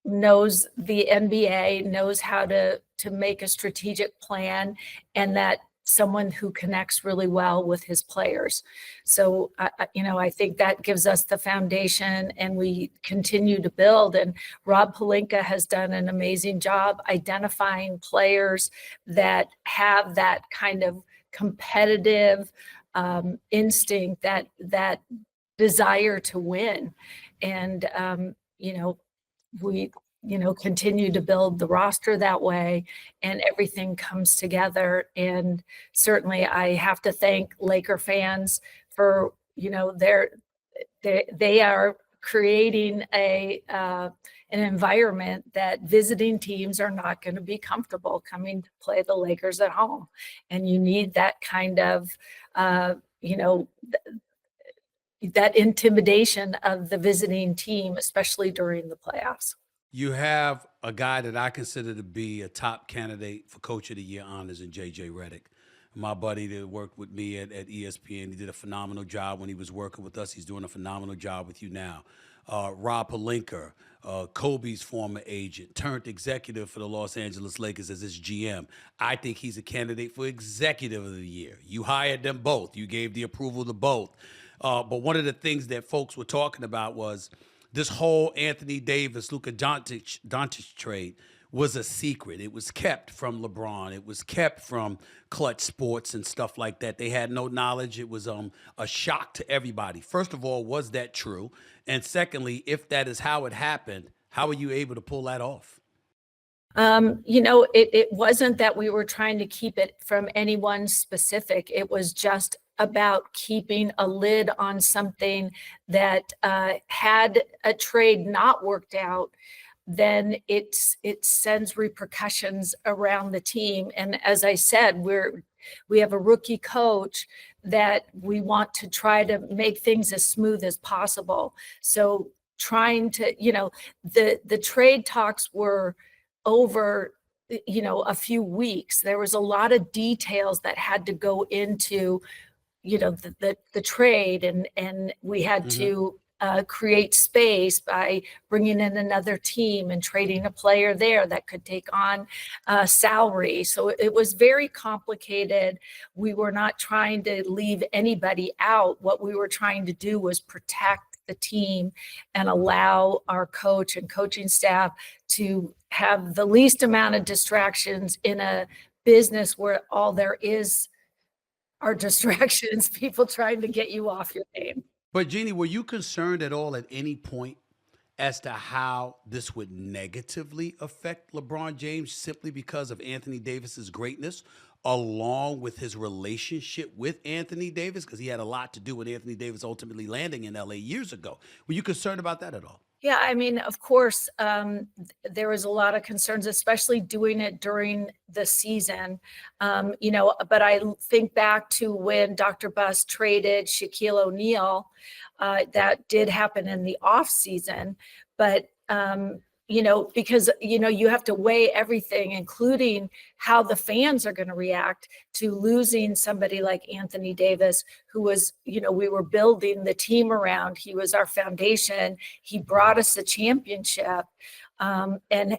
knows the NBA, knows how to make a strategic plan, and that someone who connects really well with his players. So, I think that gives us the foundation, and we continue to build. And Rob Pelinka has done an amazing job identifying players that have that kind of competitive instinct, that desire to win. And, we continue to build the roster that way, and everything comes together. And certainly I have to thank Laker fans for, they are creating an environment that visiting teams are not going to be comfortable coming to play the Lakers at home. And you need that kind of, that intimidation of the visiting team, especially during the playoffs. You have a guy that I consider to be a top candidate for Coach of the Year honors in J.J. Redick. My buddy that worked with me at ESPN, he did a phenomenal job when he was working with us. He's doing a phenomenal job with you now. Rob Pelinka, Kobe's former agent, turned executive for the Los Angeles Lakers as his GM. I think he's a candidate for Executive of the Year. You hired them both. You gave the approval to both. But one of the things that folks were talking about was this whole Anthony Davis, Luka Doncic trade was a secret. It was kept from LeBron. It was kept from Clutch Sports and stuff like that. They had no knowledge. It was a shock to everybody. First of all, was that true? And secondly, if that is how it happened, how were you able to pull that off? It wasn't that we were trying to keep it from anyone specific. It was just about keeping a lid on something that had a trade not worked out, then it sends repercussions around the team. And as I said, we have a rookie coach that we want to try to make things as smooth as possible. So trying to, the trade talks were over, a few weeks. There was a lot of details that had to go into, the trade, and we had to create space by bringing in another team and trading a player there that could take on salary. So it was very complicated. We were not trying to leave anybody out. What we were trying to do was protect the team and allow our coach and coaching staff to have the least amount of distractions in a business where all there is are distractions, people trying to get you off your game. But Jeannie, were you concerned at all at any point as to how this would negatively affect LeBron James simply because of Anthony Davis's greatness, along with his relationship with Anthony Davis? Because he had a lot to do with Anthony Davis ultimately landing in LA years ago. Were you concerned about that at all? Yeah, I mean, of course, there was a lot of concerns, especially doing it during the season. But I think back to when Dr. Buss traded Shaquille O'Neal. That did happen in the off season, but because you have to weigh everything, including how the fans are going to react to losing somebody like Anthony Davis, who was, we were building the team around. He was our foundation. He brought us the championship. And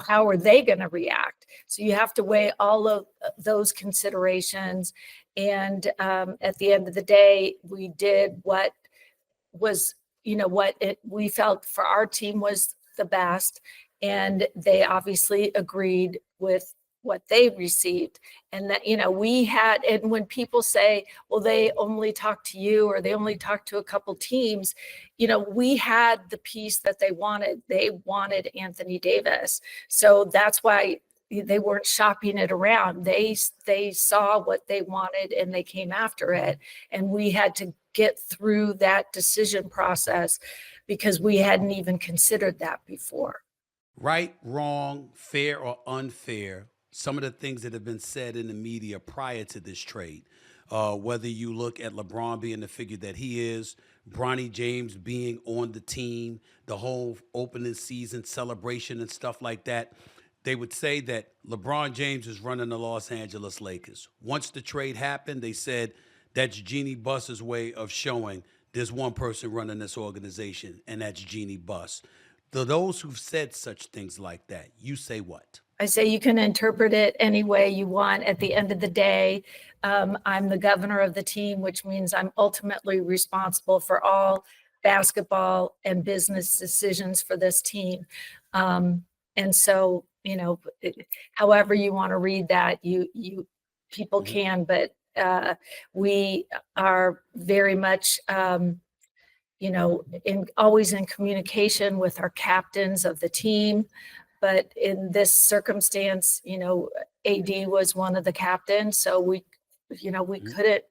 how are they going to react? So you have to weigh all of those considerations. And at the end of the day, we did what was, we felt for our team was the best, and they obviously agreed with what they received. And that, we had, and when people say, well, they only talked to you or they only talked to a couple teams, we had the piece that they wanted. They wanted Anthony Davis. So that's why they weren't shopping it around. They saw what they wanted and they came after it. And we had to get through that decision process because we hadn't even considered that before. Right, wrong, fair or unfair, some of the things that have been said in the media prior to this trade, whether you look at LeBron being the figure that he is, Bronny James being on the team, the whole opening season celebration and stuff like that, they would say that LeBron James is running the Los Angeles Lakers. Once the trade happened, they said that's Jeannie Buss's way of showing there's one person running this organization, and that's Jeannie Buss. To those who've said such things like that, you say what? I say you can interpret it any way you want. At the end of the day, I'm the governor of the team, which means I'm ultimately responsible for all basketball and business decisions for this team. And so, however you want to read that, people can, but we are very much, always in communication with our captains of the team. But in this circumstance, AD was one of the captains. So we couldn't,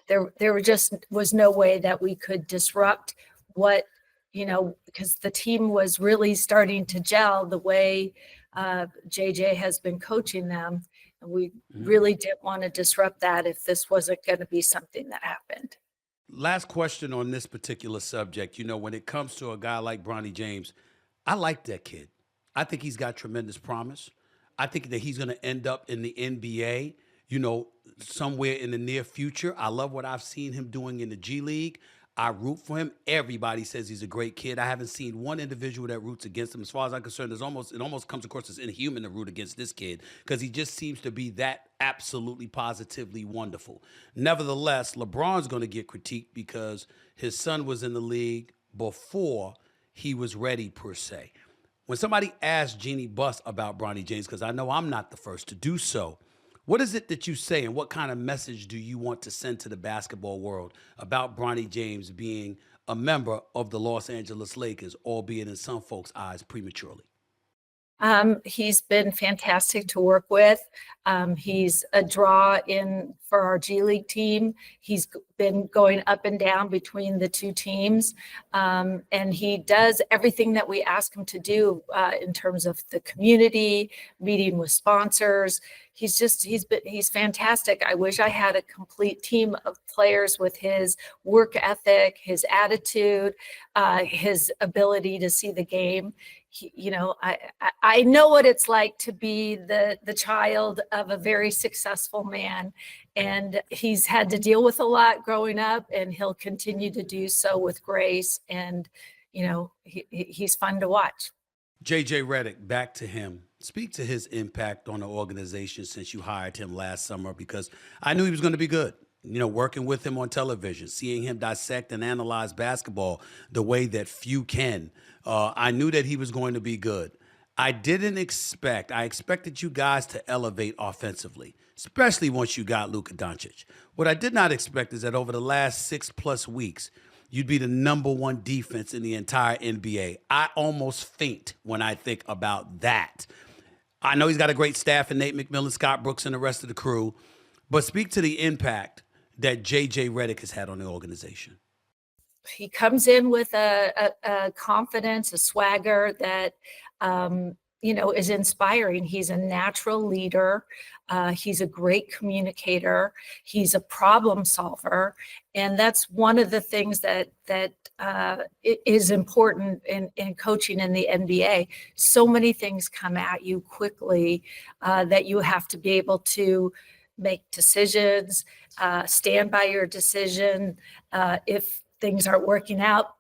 there just was no way that we could disrupt what, because the team was really starting to gel the way JJ has been coaching them. And we really didn't want to disrupt that if this wasn't going to be something that happened. Last question on this particular subject. When it comes to a guy like Bronny James, I like that kid. I think he's got tremendous promise. I think that he's going to end up in the NBA, somewhere in the near future. I love what I've seen him doing in the G League. I root for him. Everybody says he's a great kid. I haven't seen one individual that roots against him. As far as I'm concerned, it almost comes across as inhuman to root against this kid because he just seems to be that absolutely positively wonderful. Nevertheless, LeBron's going to get critiqued because his son was in the league before he was ready, per se. When somebody asks Jeannie Buss about Bronny James, because I know I'm not the first to do so, what is it that you say and what kind of message do you want to send to the basketball world about Bronny James being a member of the Los Angeles Lakers, albeit in some folks' eyes prematurely? He's been fantastic to work with. He's a draw in for our G League team. He's been going up and down between the two teams. And he does everything that we ask him to do in terms of the community, meeting with sponsors. He's fantastic. I wish I had a complete team of players with his work ethic, his attitude, his ability to see the game. I know what it's like to be the child of a very successful man, And he's had to deal with a lot growing up, and he'll continue to do so with grace. And, he's fun to watch. JJ Redick, back to him. Speak to his impact on the organization since you hired him last summer, because I knew he was going to be good. Working with him on television, seeing him dissect and analyze basketball the way that few can. I knew that he was going to be good. I expected you guys to elevate offensively, especially once you got Luka Doncic. What I did not expect is that over the last 6+ weeks, you'd be the #1 defense in the entire NBA. I almost faint when I think about that. I know he's got a great staff in Nate McMillan, Scott Brooks, and the rest of the crew, but speak to the impact that JJ Redick has had on the organization. He comes in with a confidence, a swagger that, is inspiring. He's a natural leader. He's a great communicator. He's a problem solver. And that's one of the things that is important in coaching in the NBA. So many things come at you quickly that you have to be able to make decisions, stand by your decision. If things aren't working out,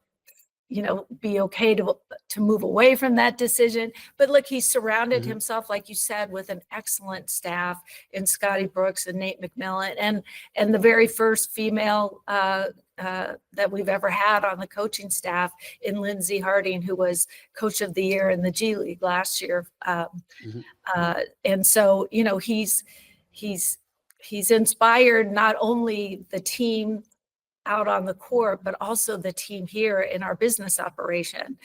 be okay to move away from that decision. But look, he surrounded himself, like you said, with an excellent staff in Scotty Brooks and Nate McMillan, and the very first female that we've ever had on the coaching staff in Lindsey Harding, who was Coach of the Year in the G League last year. And so, he's inspired not only the team out on the court, but also the team here in our business operation.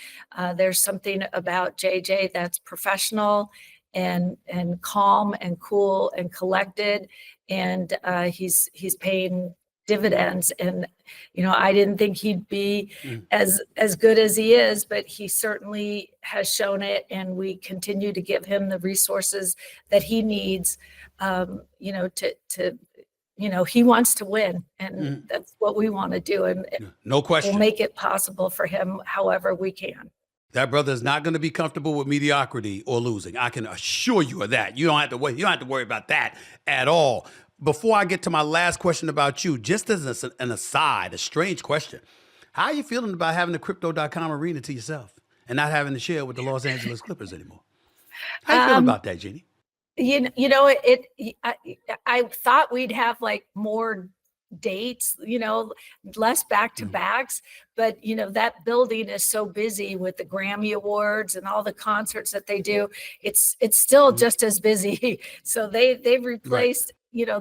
There's something about JJ that's professional and calm and cool and collected, and he's paying dividends. And I didn't think he'd be as good as he is, but he certainly has shown it, and we continue to give him the resources that he needs, he wants to win, and that's what we want to do. And no question, we'll make it possible for him however we can. That brother is not going to be comfortable with mediocrity or losing. I can assure you of that. You don't have to wait. You don't have to worry about that at all. Before I get to my last question about you, just as an aside, a strange question. How are you feeling about having the Crypto.com arena to yourself and not having to share with the Los Angeles Clippers anymore? How are you feeling about that, Jeannie? I thought we'd have like more dates, less back-to-backs, but that building is so busy with the Grammy Awards and all the concerts that they do. It's still just as busy. So they've replaced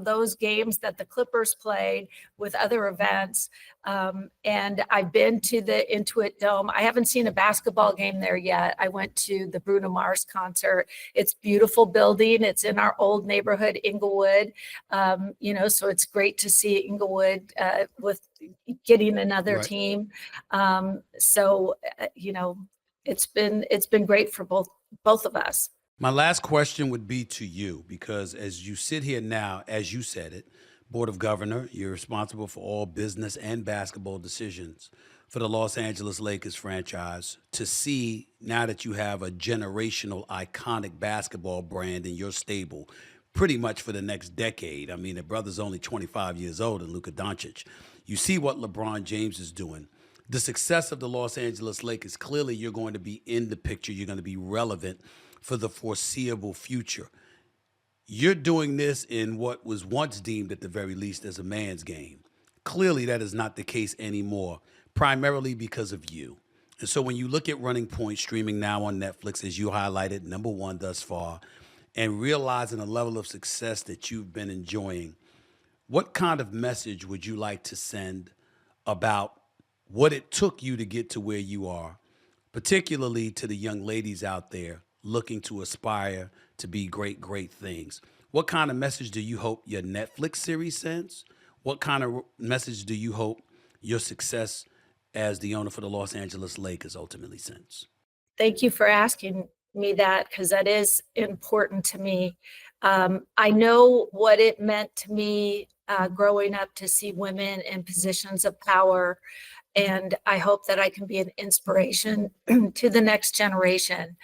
those games that the Clippers played with other events. And I've been to the Intuit Dome. I haven't seen a basketball game there yet. I went to the Bruno Mars concert. It's a beautiful building. It's in our old neighborhood, Inglewood. So it's great to see Inglewood with getting another team. It's been great for both of us. My last question would be to you, because as you sit here now, as you said it, Board of Governor, you're responsible for all business and basketball decisions for the Los Angeles Lakers franchise. To see now that you have a generational, iconic basketball brand in your stable, pretty much for the next decade. I mean, the brother's only 25 years old, and Luka Doncic. You see what LeBron James is doing. The success of the Los Angeles Lakers, clearly you're going to be in the picture. You're going to be relevant for the foreseeable future. You're doing this in what was once deemed at the very least as a man's game. Clearly that is not the case anymore, primarily because of you. And so when you look at Running Point streaming now on Netflix, as you highlighted, #1 thus far, and realizing the level of success that you've been enjoying, what kind of message would you like to send about what it took you to get to where you are, particularly to the young ladies out there looking to aspire to be great, great things? What kind of message do you hope your Netflix series sends? What kind of message do you hope your success as the owner for the Los Angeles Lakers ultimately sends? Thank you for asking me that, because that is important to me. I know what it meant to me growing up to see women in positions of power, and I hope that I can be an inspiration to the next generation.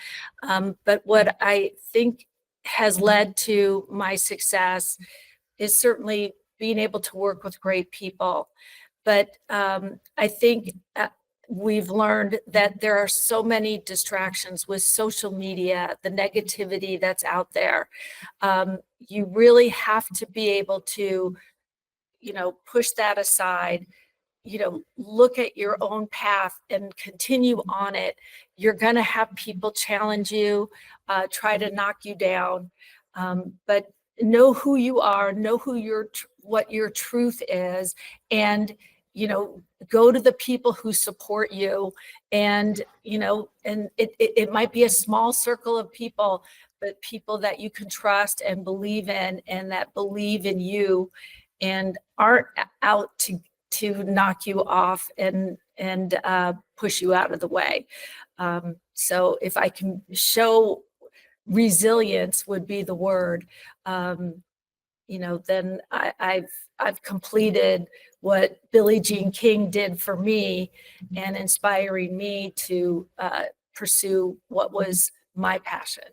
But what I think has led to my success is certainly being able to work with great people. But I think we've learned that there are so many distractions with social media, the negativity that's out there. You really have to be able to, push that aside, look at your own path and continue on it. You're going to have people challenge you, try to knock you down, but know who you are, know what your truth is, and go to the people who support you. And and it might be a small circle of people, but people that you can trust and believe in, and that believe in you, and aren't out to knock you off and push you out of the way. So if I can show resilience would be the word, then I've completed what Billie Jean King did for me, and inspiring me to pursue what was my passion.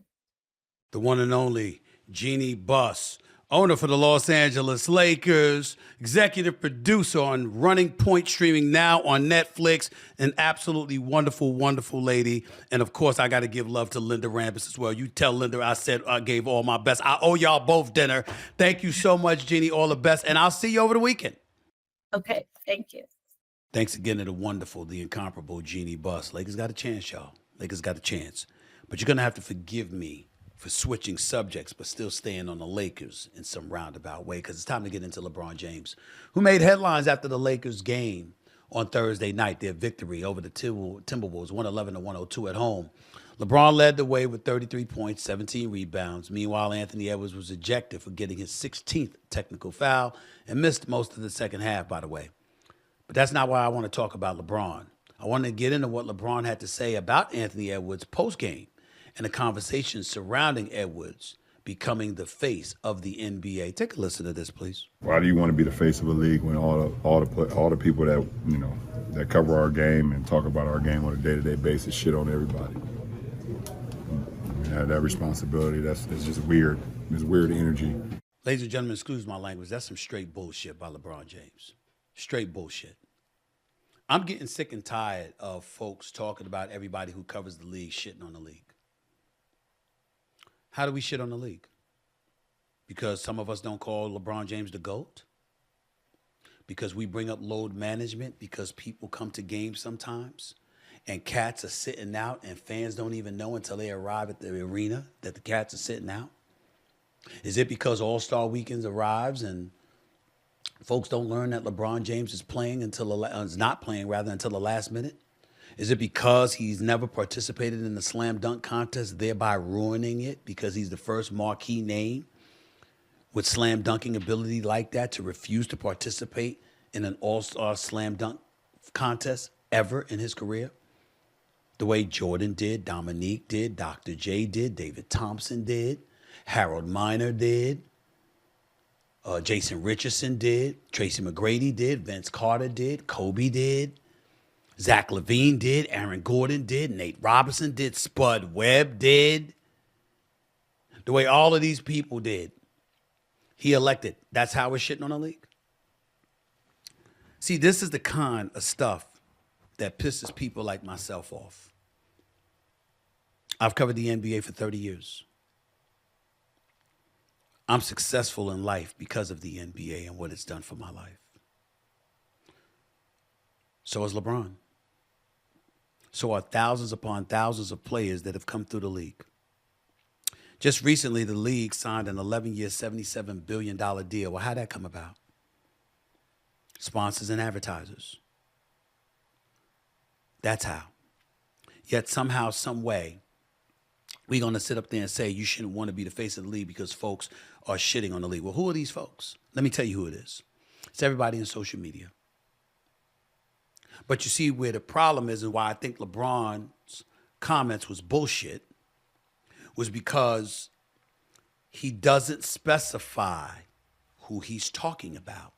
The one and only Jeannie Buss, owner for the Los Angeles Lakers, executive producer on Running Point, streaming now on Netflix, an absolutely wonderful, wonderful lady. And of course, I got to give love to Linda Rambis as well. You tell Linda I said I gave all my best. I owe y'all both dinner. Thank you so much, Jeannie. All the best. And I'll see you over the weekend. Okay, thank you. Thanks again to the wonderful, the incomparable Jeannie Buss. Lakers got a chance, y'all. Lakers got a chance. But you're going to have to forgive me for switching subjects, but still staying on the Lakers in some roundabout way, because it's time to get into LeBron James, who made headlines after the Lakers game on Thursday night, their victory over the Timberwolves, 111-102 at home. LeBron led the way with 33 points, 17 rebounds. Meanwhile, Anthony Edwards was ejected for getting his 16th technical foul and missed most of the second half, by the way. But that's not why I want to talk about LeBron. I want to get into what LeBron had to say about Anthony Edwards post-game and the conversation surrounding Edwards becoming the face of the NBA. Take a listen to this, please. Why do you want to be the face of a league when all the people that that cover our game and talk about our game on a day-to-day basis shit on everybody? That responsibility, it's just weird. It's weird energy. Ladies and gentlemen, excuse my language. That's some straight bullshit by LeBron James. Straight bullshit. I'm getting sick and tired of folks talking about everybody who covers the league shitting on the league. How do we shit on the league? Because some of us don't call LeBron James the GOAT? Because we bring up load management because people come to games sometimes and cats are sitting out and fans don't even know until they arrive at the arena that the cats are sitting out? Is it because All-Star Weekends arrives and folks don't learn that LeBron James is not playing until the last minute? Is it because he's never participated in the slam dunk contest, thereby ruining it because he's the first marquee name with slam dunking ability like that to refuse to participate in an all-star slam dunk contest ever in his career? The way Jordan did, Dominique did, Dr. J did, David Thompson did, Harold Miner did, Jason Richardson did, Tracy McGrady did, Vince Carter did, Kobe did, Zach LaVine did, Aaron Gordon did, Nate Robinson did, Spud Webb did. The way all of these people did, he elected. That's how we're shitting on the league. See, this is the kind of stuff that pisses people like myself off. I've covered the NBA for 30 years. I'm successful in life because of the NBA and what it's done for my life. So is LeBron. So are thousands upon thousands of players that have come through the league. Just recently, the league signed an 11-year, $77 billion deal. Well, how'd that come about? Sponsors and advertisers. That's how. Yet somehow, some way, we're going to sit up there and say you shouldn't want to be the face of the league because folks are shitting on the league. Well, who are these folks? Let me tell you who it is. It's everybody in social media. But you see where the problem is and why I think LeBron's comments was bullshit was because he doesn't specify who he's talking about.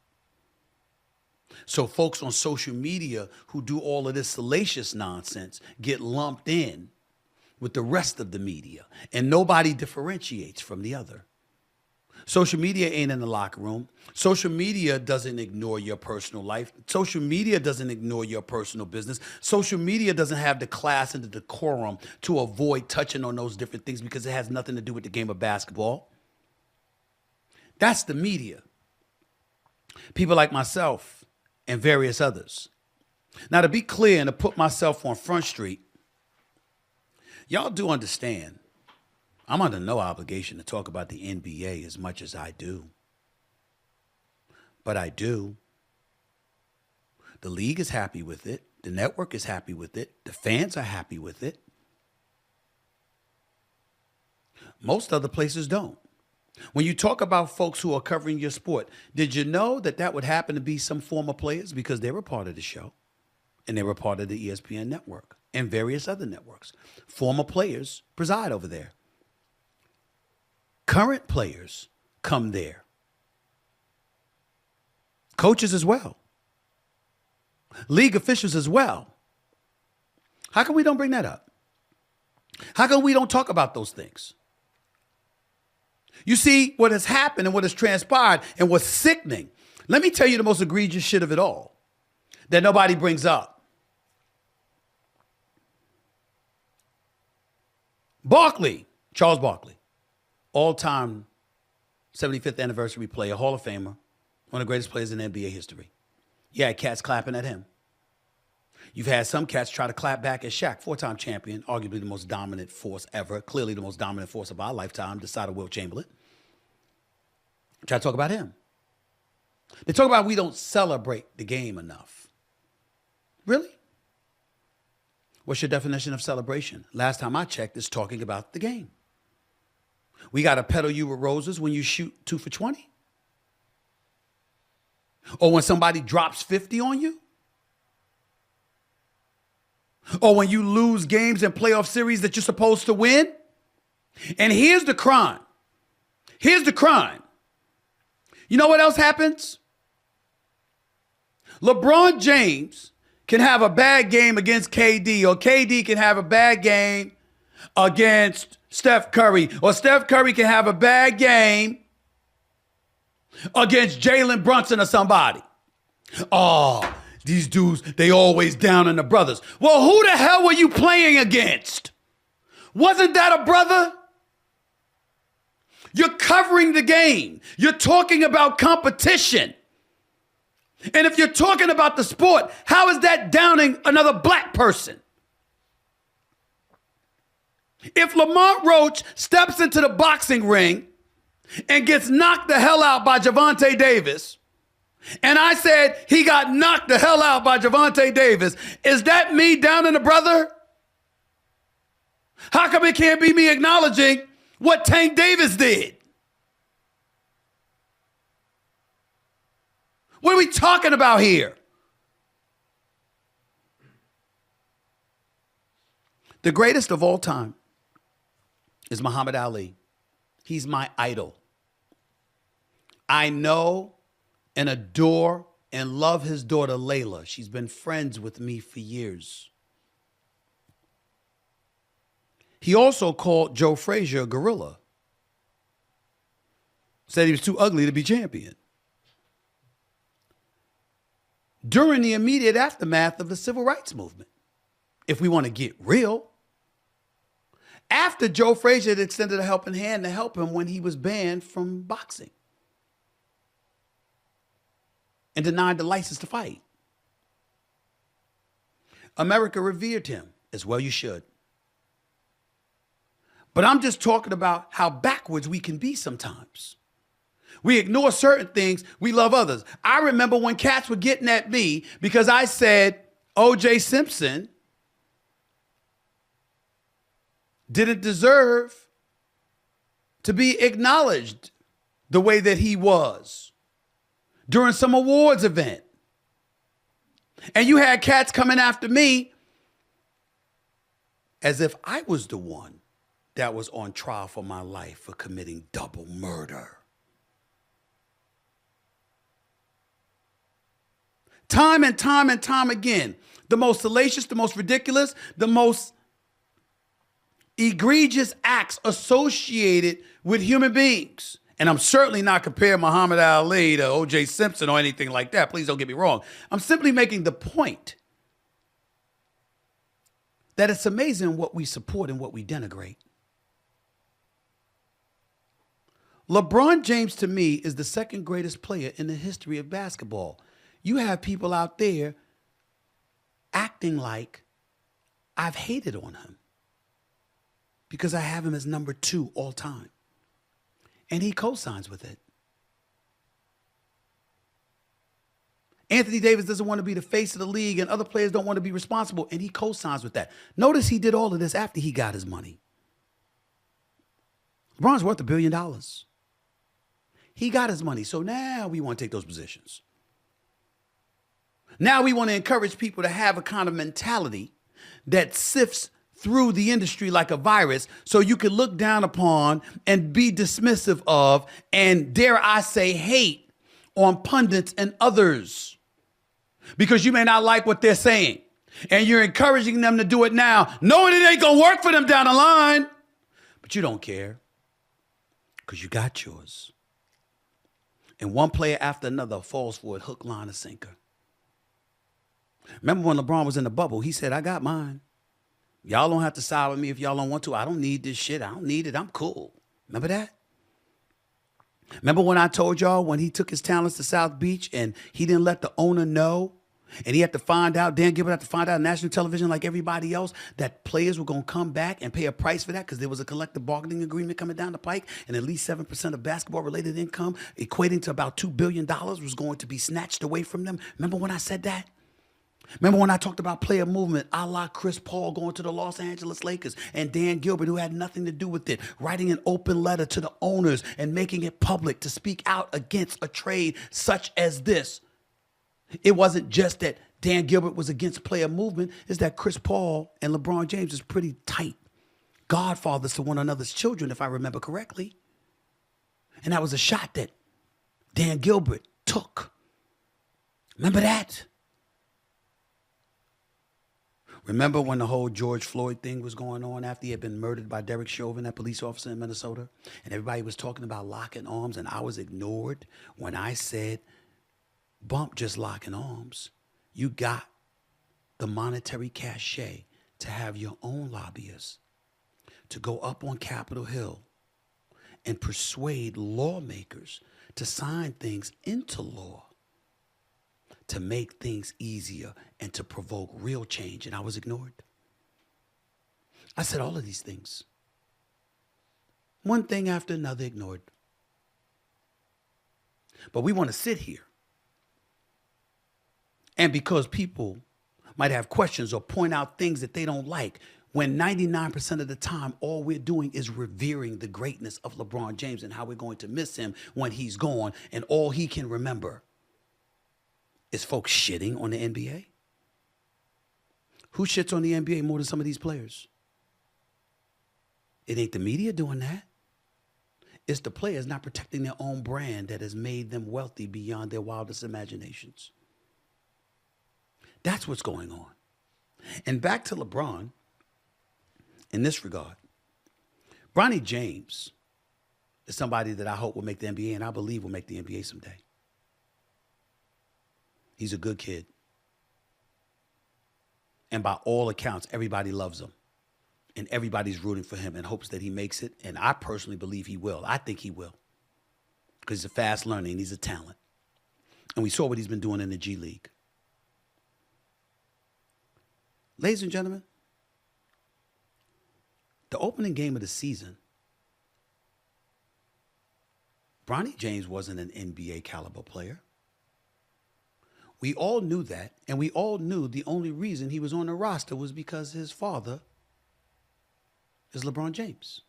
So folks on social media who do all of this salacious nonsense get lumped in with the rest of the media, and nobody differentiates from the other. Social media ain't in the locker room. Social media doesn't ignore your personal life. Social media doesn't ignore your personal business. Social media doesn't have the class and the decorum to avoid touching on those different things because it has nothing to do with the game of basketball. That's the media. People like myself and various others. Now, to be clear and to put myself on Front Street, y'all do understand I'm under no obligation to talk about the NBA as much as I do. But I do. The league is happy with it. The network is happy with it. The fans are happy with it. Most other places don't. When you talk about folks who are covering your sport, did you know that that would happen to be some former players because they were part of the show and they were part of the ESPN network and various other networks? Former players preside over there. Current players come there. Coaches as well. League officials as well. How come we don't bring that up? How come we don't talk about those things? You see what has happened and what has transpired and what's sickening. Let me tell you the most egregious shit of it all that nobody brings up. Barkley, Charles Barkley, all-time 75th anniversary player, Hall of Famer, one of the greatest players in NBA history. You had cats clapping at him. You've had some cats try to clap back at Shaq, four-time champion, arguably the most dominant force ever, clearly the most dominant force of our lifetime, the side of Wilt Chamberlain. Try to talk about him. They talk about we don't celebrate the game enough. Really? What's your definition of celebration? Last time I checked, it's talking about the game. We got to peddle you with roses when you shoot 2 for 20? Or when somebody drops 50 on you? Or when you lose games in playoff series that you're supposed to win? And here's the crime. Here's the crime. You know what else happens? LeBron James can have a bad game against KD, or KD can have a bad game against Steph Curry, or Steph Curry can have a bad game against Jalen Brunson or somebody. Oh, these dudes, they always down on the brothers. Well, who the hell were you playing against? Wasn't that a brother? You're covering the game. You're talking about competition. And if you're talking about the sport, how is that downing another black person? If Lamont Roach steps into the boxing ring and gets knocked the hell out by Gervonta Davis, and I said he got knocked the hell out by Gervonta Davis, is that me downing a brother? How come it can't be me acknowledging what Tank Davis did? What are we talking about here? The greatest of all time is Muhammad Ali. He's my idol. I know and adore and love his daughter, Layla. She's been friends with me for years. He also called Joe Frazier a gorilla. Said he was too ugly to be champion. During the immediate aftermath of the civil rights movement, if we want to get real, after Joe Frazier had extended a helping hand to help him when he was banned from boxing and denied the license to fight. America revered him, as well you should. But I'm just talking about how backwards we can be sometimes. We ignore certain things, we love others. I remember when cats were getting at me because I said O.J. Simpson didn't deserve to be acknowledged the way that he was during some awards event. And you had cats coming after me as if I was the one that was on trial for my life for committing double murder. Time and time and time again, the most salacious, the most ridiculous, the most egregious acts associated with human beings And I'm certainly not comparing Muhammad Ali to O.J. Simpson or anything like that. Please don't get me wrong. I'm simply making the point that it's amazing what we support and what we denigrate. LeBron James, to me, is the second greatest player in the history of basketball. You have people out there acting like I've hated on him because I have him as number 2 all time. And he co-signs with it. Anthony Davis doesn't want to be the face of the league and other players don't want to be responsible, and he co-signs with that. Notice he did all of this after he got his money. LeBron's worth $1 billion. He got his money, so now we want to take those positions. Now we want to encourage people to have a kind of mentality that sifts through the industry like a virus so you can look down upon and be dismissive of and, dare I say, hate on pundits and others because you may not like what they're saying and you're encouraging them to do it now, knowing it ain't going to work for them down the line, but you don't care because you got yours. And one player after another falls for it, hook, line, and sinker. Remember when LeBron was in the bubble, he said, I got mine. Y'all don't have to side with me if y'all don't want to. I don't need this shit. I don't need it. I'm cool. Remember that? Remember when I told y'all when he took his talents to South Beach and he didn't let the owner know and he had to find out, Dan Gilbert had to find out on national television like everybody else that players were going to come back and pay a price for that because there was a collective bargaining agreement coming down the pike and at least 7% of basketball-related income equating to about $2 billion was going to be snatched away from them. Remember when I said that? Remember when I talked about player movement, a la Chris Paul going to the Los Angeles Lakers and Dan Gilbert, who had nothing to do with it, writing an open letter to the owners and making it public to speak out against a trade such as this. It wasn't just that Dan Gilbert was against player movement, it's that Chris Paul and LeBron James is pretty tight godfathers to one another's children, if I remember correctly. And that was a shot that Dan Gilbert took. Remember that? Remember when the whole George Floyd thing was going on after he had been murdered by Derek Chauvin, that police officer in Minnesota? And everybody was talking about locking arms, and I was ignored when I said, bump just locking arms. You got the monetary cachet to have your own lobbyists to go up on Capitol Hill and persuade lawmakers to sign things into law to make things easier and to provoke real change, and I was ignored. I said all of these things. One thing after another ignored. But we want to sit here. And because people might have questions or point out things that they don't like, when 99% of the time, all we're doing is revering the greatness of LeBron James and how we're going to miss him when he's gone, and all he can remember is folks shitting on the NBA? Who shits on the NBA more than some of these players? It ain't the media doing that. It's the players not protecting their own brand that has made them wealthy beyond their wildest imaginations. That's what's going on. And back to LeBron, in this regard, Bronny James is somebody that I hope will make the NBA, and I believe will make the NBA someday. He's a good kid. And by all accounts, everybody loves him. And everybody's rooting for him and hopes that he makes it. And I personally believe he will. I think he will. Because he's a fast learner and he's a talent. And we saw what he's been doing in the G League. Ladies and gentlemen, the opening game of the season, Bronny James wasn't an NBA caliber player. We all knew that, and we all knew the only reason he was on the roster was because his father is LeBron James.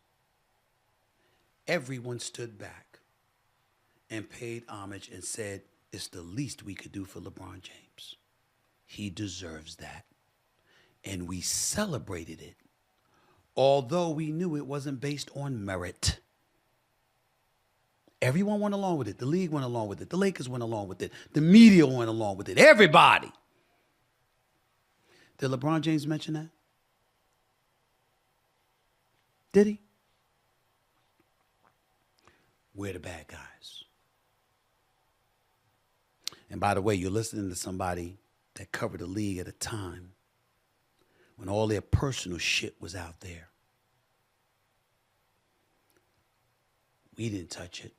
Everyone stood back and paid homage and said, it's the least we could do for LeBron James. He deserves that. And we celebrated it, although we knew it wasn't based on merit. Everyone went along with it. The league went along with it. The Lakers went along with it. The media went along with it. Everybody. Did LeBron James mention that? Did he? We're the bad guys. And by the way, you're listening to somebody that covered the league at a time when all their personal shit was out there. We didn't touch it,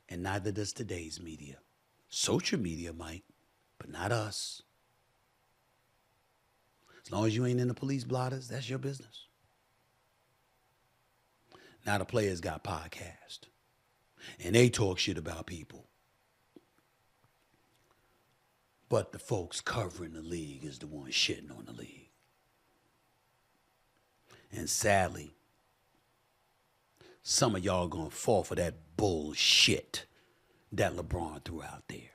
and neither does today's media. Social media might, but not us. As long as you ain't in the police blotters, that's your business. Now the players got podcasts, and they talk shit about people. But the folks covering the league is the one shitting on the league. And sadly, some of y'all gonna fall for that bullshit that LeBron threw out there.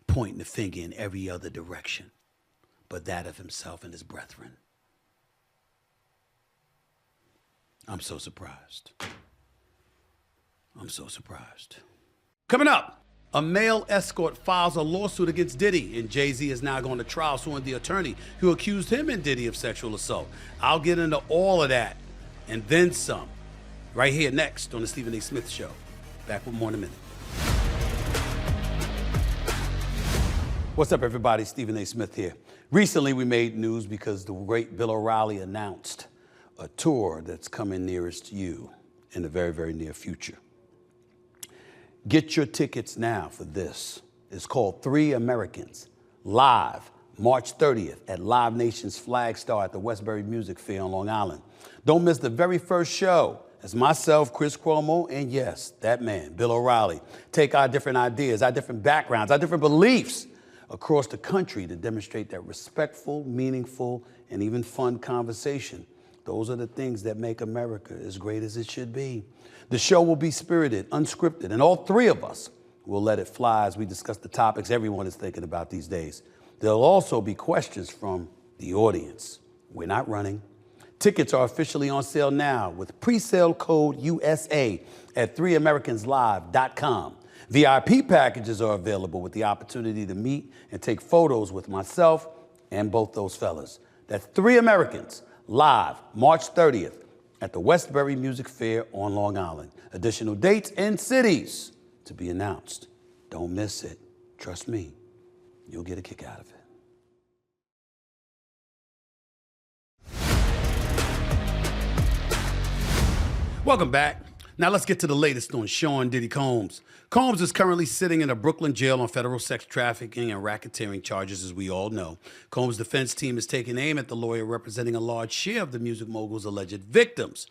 Pointing the finger in every other direction but that of himself and his brethren. I'm so surprised. I'm so surprised. Coming up, a male escort files a lawsuit against Diddy, and Jay-Z is now going to trial suing the attorney who accused him and Diddy of sexual assault. I'll get into all of that and then some right here next on the Stephen A. Smith Show. Back with more in a minute. What's up, everybody? Stephen A. Smith here. Recently, we made news because the great Bill O'Reilly announced a tour that's coming nearest you in the very, very near future. Get your tickets now for this. It's called 3 Americans, live March 30th at Live Nation's Flag Star at the Westbury Music Fair on Long Island. Don't miss the very first show as myself, Chris Cuomo, and yes, that man, Bill O'Reilly, take our different ideas, our different backgrounds, our different beliefs across the country to demonstrate that respectful, meaningful, and even fun conversation. Those are the things that make America as great as it should be. The show will be spirited, unscripted, and all three of us will let it fly as we discuss the topics everyone is thinking about these days. There'll also be questions from the audience. We're not running. Tickets are officially on sale now with pre-sale code USA at 3americanslive.com. VIP packages are available with the opportunity to meet and take photos with myself and both those fellas. That's 3 Americans live March 30th at the Westbury Music Fair on Long Island. Additional dates and cities to be announced. Don't miss it. Trust me, you'll get a kick out of it. Welcome back. Now let's get to the latest on Sean Diddy Combs. Combs is currently sitting in a Brooklyn jail on federal sex trafficking and racketeering charges, as we all know. Combs' defense team is taking aim at the lawyer representing a large share of the music mogul's alleged victims,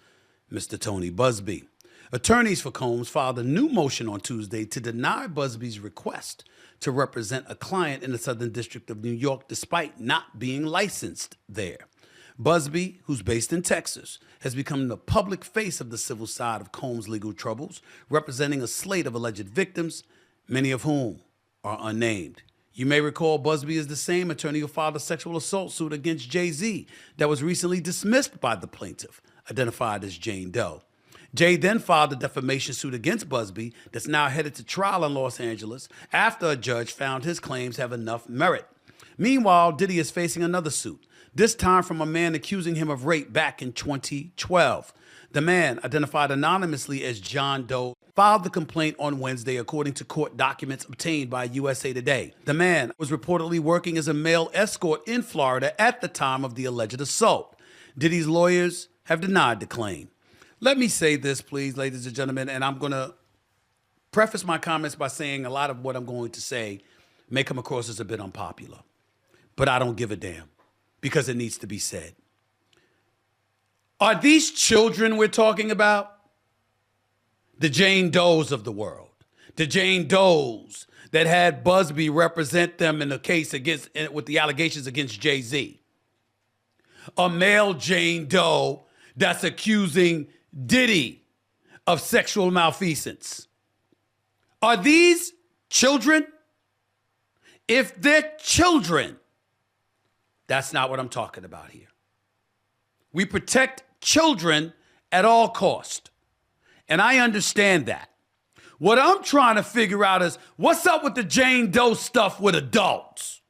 Mr. Tony Busby. Attorneys for Combs filed a new motion on Tuesday to deny Busby's request to represent a client in the Southern District of New York despite not being licensed there. Busby, who's based in Texas, has become the public face of the civil side of Combs' legal troubles, representing a slate of alleged victims, many of whom are unnamed. You may recall Busby is the same attorney who filed a sexual assault suit against Jay-Z that was recently dismissed by the plaintiff, identified as Jane Doe. Jay then filed a defamation suit against Busby that's now headed to trial in Los Angeles after a judge found his claims have enough merit. Meanwhile, Diddy is facing another suit, this time from a man accusing him of rape back in 2012. The man, identified anonymously as John Doe, filed the complaint on Wednesday, according to court documents obtained by USA Today. The man was reportedly working as a male escort in Florida at the time of the alleged assault. Diddy's lawyers have denied the claim. Let me say this, please, ladies and gentlemen, and I'm going to preface my comments by saying a lot of what I'm going to say may come across as a bit unpopular, but I don't give a damn because it needs to be said. Are these children we're talking about? The Jane Does of the world. The Jane Does that had Busby represent them in the case with the allegations against Jay-Z. A male Jane Doe that's accusing Diddy of sexual malfeasance. Are these children? If they're children, that's not what I'm talking about here. We protect children at all cost. And I understand that. What I'm trying to figure out is what's up with the Jane Doe stuff with adults?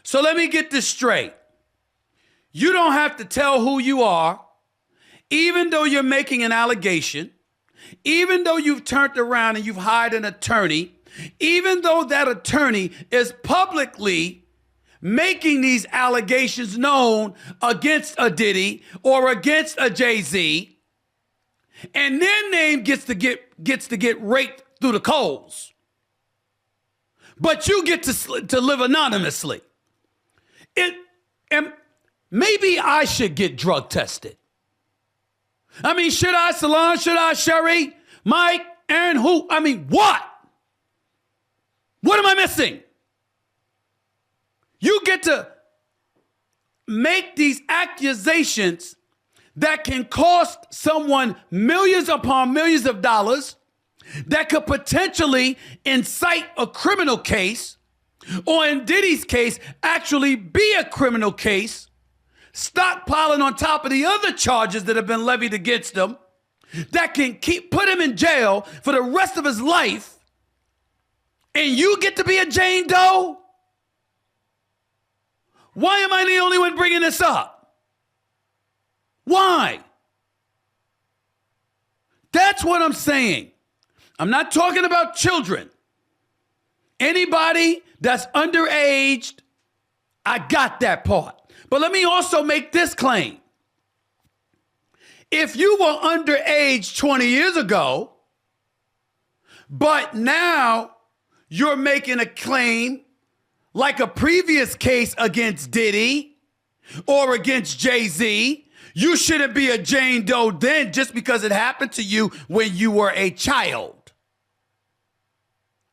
So let me get this straight. You don't have to tell who you are, even though you're making an allegation, even though you've turned around and you've hired an attorney, even though that attorney is publicly making these allegations known against a Diddy or against a Jay-Z, and their name gets to get raked through the coals, but you get to live anonymously. And maybe I should get drug tested. I mean, should I, Solange? Should I, Sherry? Mike? Aaron? Who? I mean, what? What am I missing? You get to make these accusations that can cost someone millions upon millions of dollars, that could potentially incite a criminal case, or in Diddy's case, actually be a criminal case, stockpiling on top of the other charges that have been levied against him, that can put him in jail for the rest of his life, and you get to be a Jane Doe? Why am I the only one bringing this up? Why? That's what I'm saying. I'm not talking about children. Anybody that's underaged, I got that part. But let me also make this claim. If you were underage 20 years ago, but now you're making a claim like a previous case against Diddy or against Jay-Z, you shouldn't be a Jane Doe then just because it happened to you when you were a child.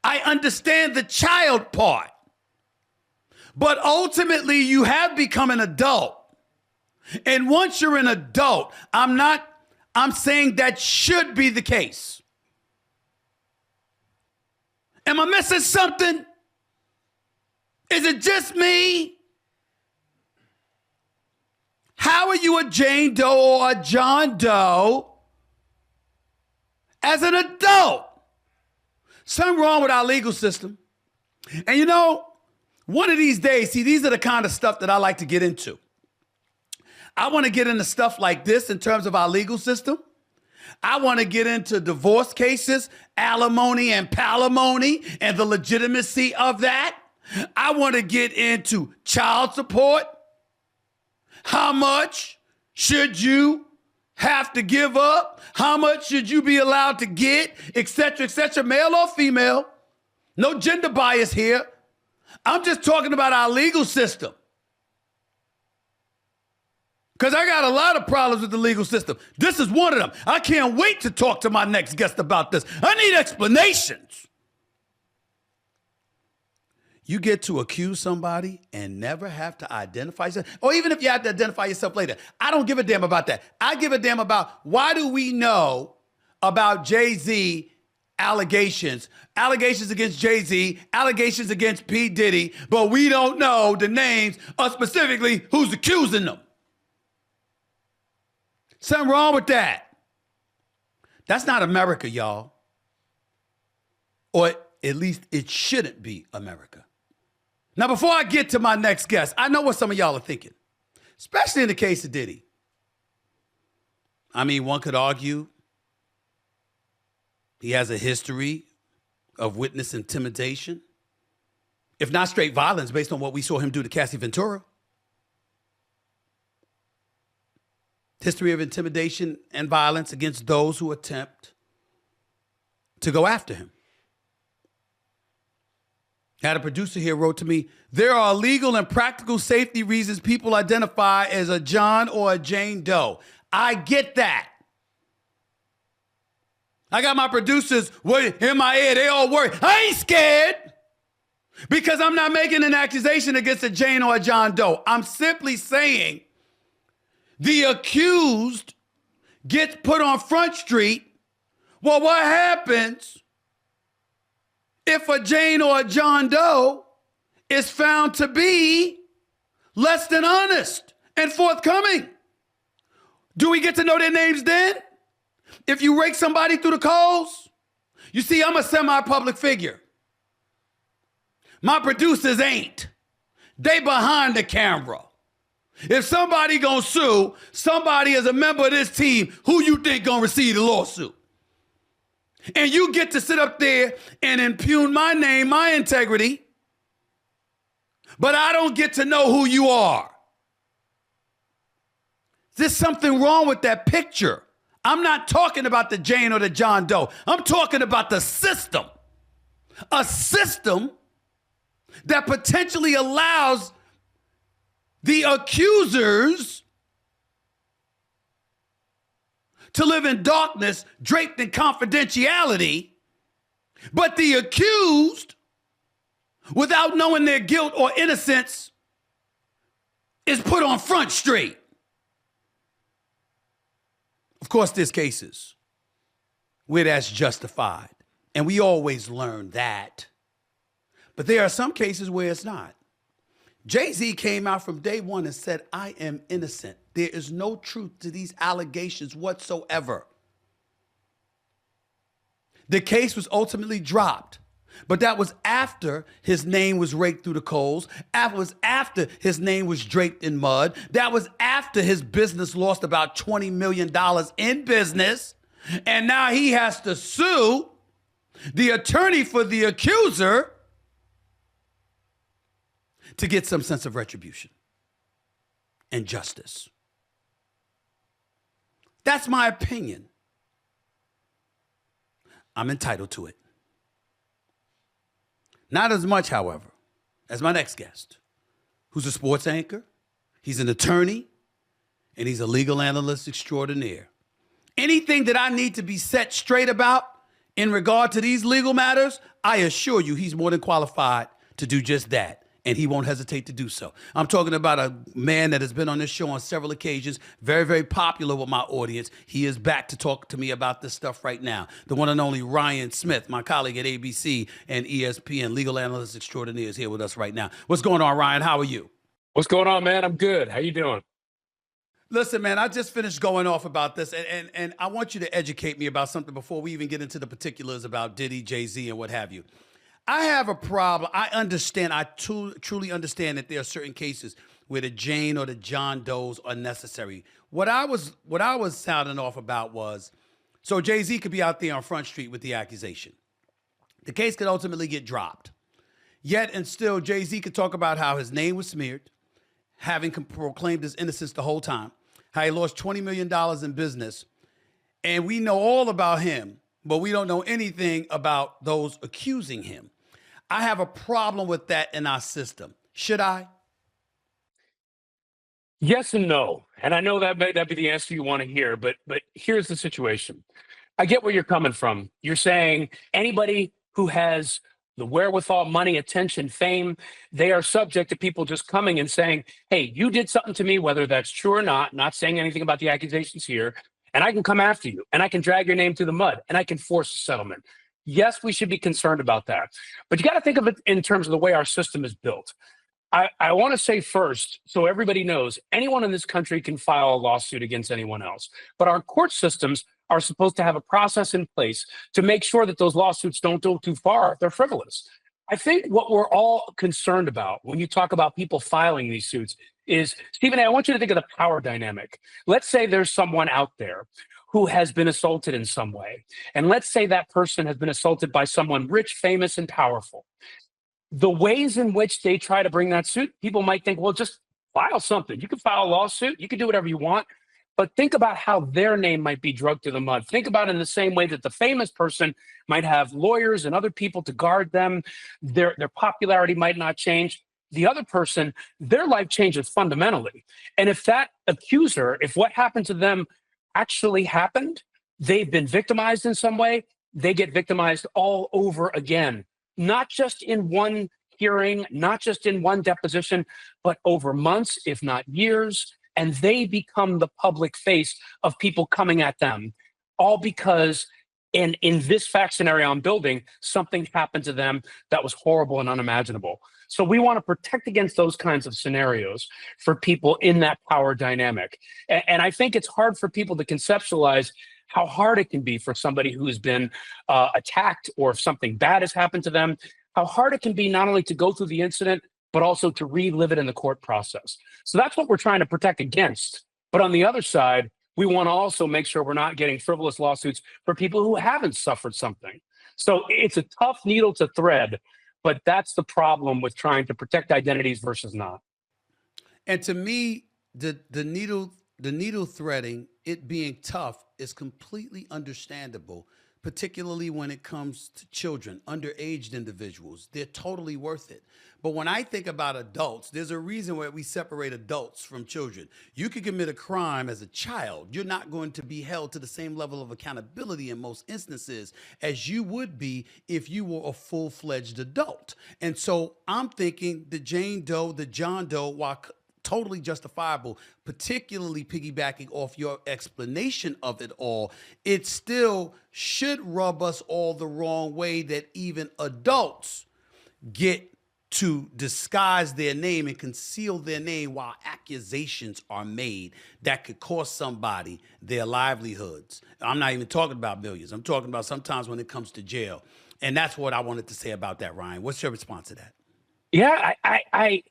I understand the child part. But ultimately, you have become an adult. And once you're an adult, I'm saying that should be the case. Am I missing something? Is it just me? How are you a Jane Doe or a John Doe as an adult? Something wrong with our legal system. And you know, one of these days, see, these are the kind of stuff that I like to get into. I want to get into stuff like this in terms of our legal system. I want to get into divorce cases, alimony and palimony, and the legitimacy of that. I want to get into child support. How much should you have to give up? How much should you be allowed to get, et cetera, male or female? No gender bias here. I'm just talking about our legal system. Because I got a lot of problems with the legal system. This is one of them. I can't wait to talk to my next guest about this. I need explanations. You get to accuse somebody and never have to identify yourself, or even if you have to identify yourself later. I don't give a damn about that. I give a damn about why do we know about Jay-Z allegations against Jay-Z, allegations against P. Diddy, but we don't know the names of specifically who's accusing them. Something wrong with that. That's not America, y'all. Or at least it shouldn't be America. Now, before I get to my next guest, I know what some of y'all are thinking, especially in the case of Diddy. I mean, one could argue he has a history of witness intimidation, if not straight violence, based on what we saw him do to Cassie Ventura. History of intimidation and violence against those who attempt to go after him. Had a producer here wrote to me, there are legal and practical safety reasons people identify as a John or a Jane Doe. I get that. I got my producers in my ear, they all worry. I ain't scared because I'm not making an accusation against a Jane or a John Doe. I'm simply saying the accused gets put on Front Street. Well, what happens if a Jane or a John Doe is found to be less than honest and forthcoming? Do we get to know their names then? If you rake somebody through the coals? You see, I'm a semi-public figure. My producers ain't. They behind the camera. If somebody gonna sue somebody as a member of this team, who you think gonna receive the lawsuit? And you get to sit up there and impugn my name, my integrity, but I don't get to know who you are. There's something wrong with that picture. I'm not talking about the Jane or the John Doe. I'm talking about the system. A system that potentially allows the accusers to live in darkness, draped in confidentiality, but the accused, without knowing their guilt or innocence, is put on Front Street. Of course, there's cases where that's justified, and we always learn that. But there are some cases where it's not. Jay-Z came out from day one and said, I am innocent. There is no truth to these allegations whatsoever. The case was ultimately dropped, but that was after his name was raked through the coals. That was after his name was draped in mud. That was after his business lost about $20 million in business. And now he has to sue the attorney for the accuser to get some sense of retribution and justice. That's my opinion. I'm entitled to it. Not as much, however, as my next guest, who's a sports anchor, he's an attorney, and he's a legal analyst extraordinaire. Anything that I need to be set straight about in regard to these legal matters, I assure you he's more than qualified to do just that. And he won't hesitate to do so. I'm talking about a man that has been on this show on several occasions, very, very popular with my audience. He is back to talk to me about this stuff right now. The one and only Ryan Smith, my colleague at ABC and ESPN, legal analyst extraordinaire, is here with us right now. What's going on, Ryan? How are you? What's going on, man? I'm good. How you doing? Listen, man, I just finished going off about this, and I want you to educate me about something before we even get into the particulars about Diddy, Jay-Z, and what have you. I have a problem. I understand. I truly understand that there are certain cases where the Jane or the John Does are necessary. What I was sounding off about was, so Jay-Z could be out there on Front Street with the accusation. The case could ultimately get dropped. Yet and still, Jay-Z could talk about how his name was smeared, having proclaimed his innocence the whole time, how he lost $20 million in business. And we know all about him, but we don't know anything about those accusing him. I have a problem with that in our system. Should I? Yes and no. And I know that may not be the answer you want to hear, but here's the situation. I get where you're coming from. You're saying anybody who has the wherewithal, money, attention, fame, they are subject to people just coming and saying, hey, you did something to me, whether that's true or not saying anything about the accusations here, and I can come after you, and I can drag your name through the mud, and I can force a settlement. Yes, we should be concerned about that. But you got to think of it in terms of the way our system is built. I want to say first, so everybody knows, anyone in this country can file a lawsuit against anyone else. But our court systems are supposed to have a process in place to make sure that those lawsuits don't go too far if they're frivolous. I think what we're all concerned about when you talk about people filing these suits is, Stephen A., I want you to think of the power dynamic. Let's say there's someone out there who has been assaulted in some way. And let's say that person has been assaulted by someone rich, famous, and powerful. The ways in which they try to bring that suit, people might think, well, just file something. You can file a lawsuit. You can do whatever you want. But think about how their name might be dragged through the mud. Think about it in the same way that the famous person might have lawyers and other people to guard them. Their popularity might not change. The other person, their life changes fundamentally. And if that accuser, if what happened to them actually happened, they've been victimized in some way, they get victimized all over again. Not just in one hearing, not just in one deposition, but over months, if not years. And they become the public face of people coming at them, all because in this fact scenario I'm building, something happened to them that was horrible and unimaginable. So we want to protect against those kinds of scenarios for people in that power dynamic. And I think it's hard for people to conceptualize how hard it can be for somebody who's been attacked, or if something bad has happened to them, how hard it can be not only to go through the incident, but also to relive it in the court process. So that's what we're trying to protect against. But on the other side, we want to also make sure we're not getting frivolous lawsuits for people who haven't suffered something. So it's a tough needle to thread, but that's the problem with trying to protect identities versus not. And to me, the needle threading, it being tough, is completely understandable, particularly when it comes to children, underage individuals. They're totally worth it. But when I think about adults, there's a reason why we separate adults from children. You could commit a crime as a child. You're not going to be held to the same level of accountability in most instances as you would be if you were a full-fledged adult. And so I'm thinking the Jane Doe, the John Doe, while totally justifiable, particularly piggybacking off your explanation of it all, it still should rub us all the wrong way that even adults get to disguise their name and conceal their name while accusations are made that could cost somebody their livelihoods. I'm not even talking about millions. I'm talking about sometimes when it comes to jail. And that's what I wanted to say about that, Ryan. What's your response to that? Yeah, I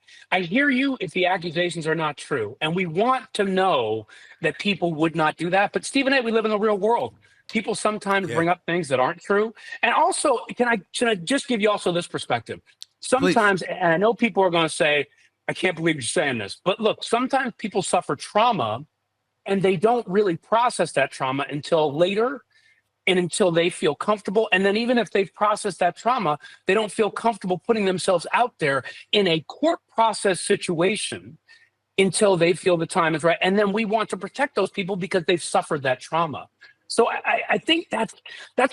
hear you if the accusations are not true. And we want to know that people would not do that. But Stephen A., we live in the real world. People sometimes bring up things that aren't true. And also, should I just give you also this perspective? Sometimes, and I know people are going to say, I can't believe you're saying this. But look, sometimes people suffer trauma and they don't really process that trauma until later and until they feel comfortable. And then even if they've processed that trauma, they don't feel comfortable putting themselves out there in a court process situation until they feel the time is right. And then we want to protect those people because they've suffered that trauma. So I think that's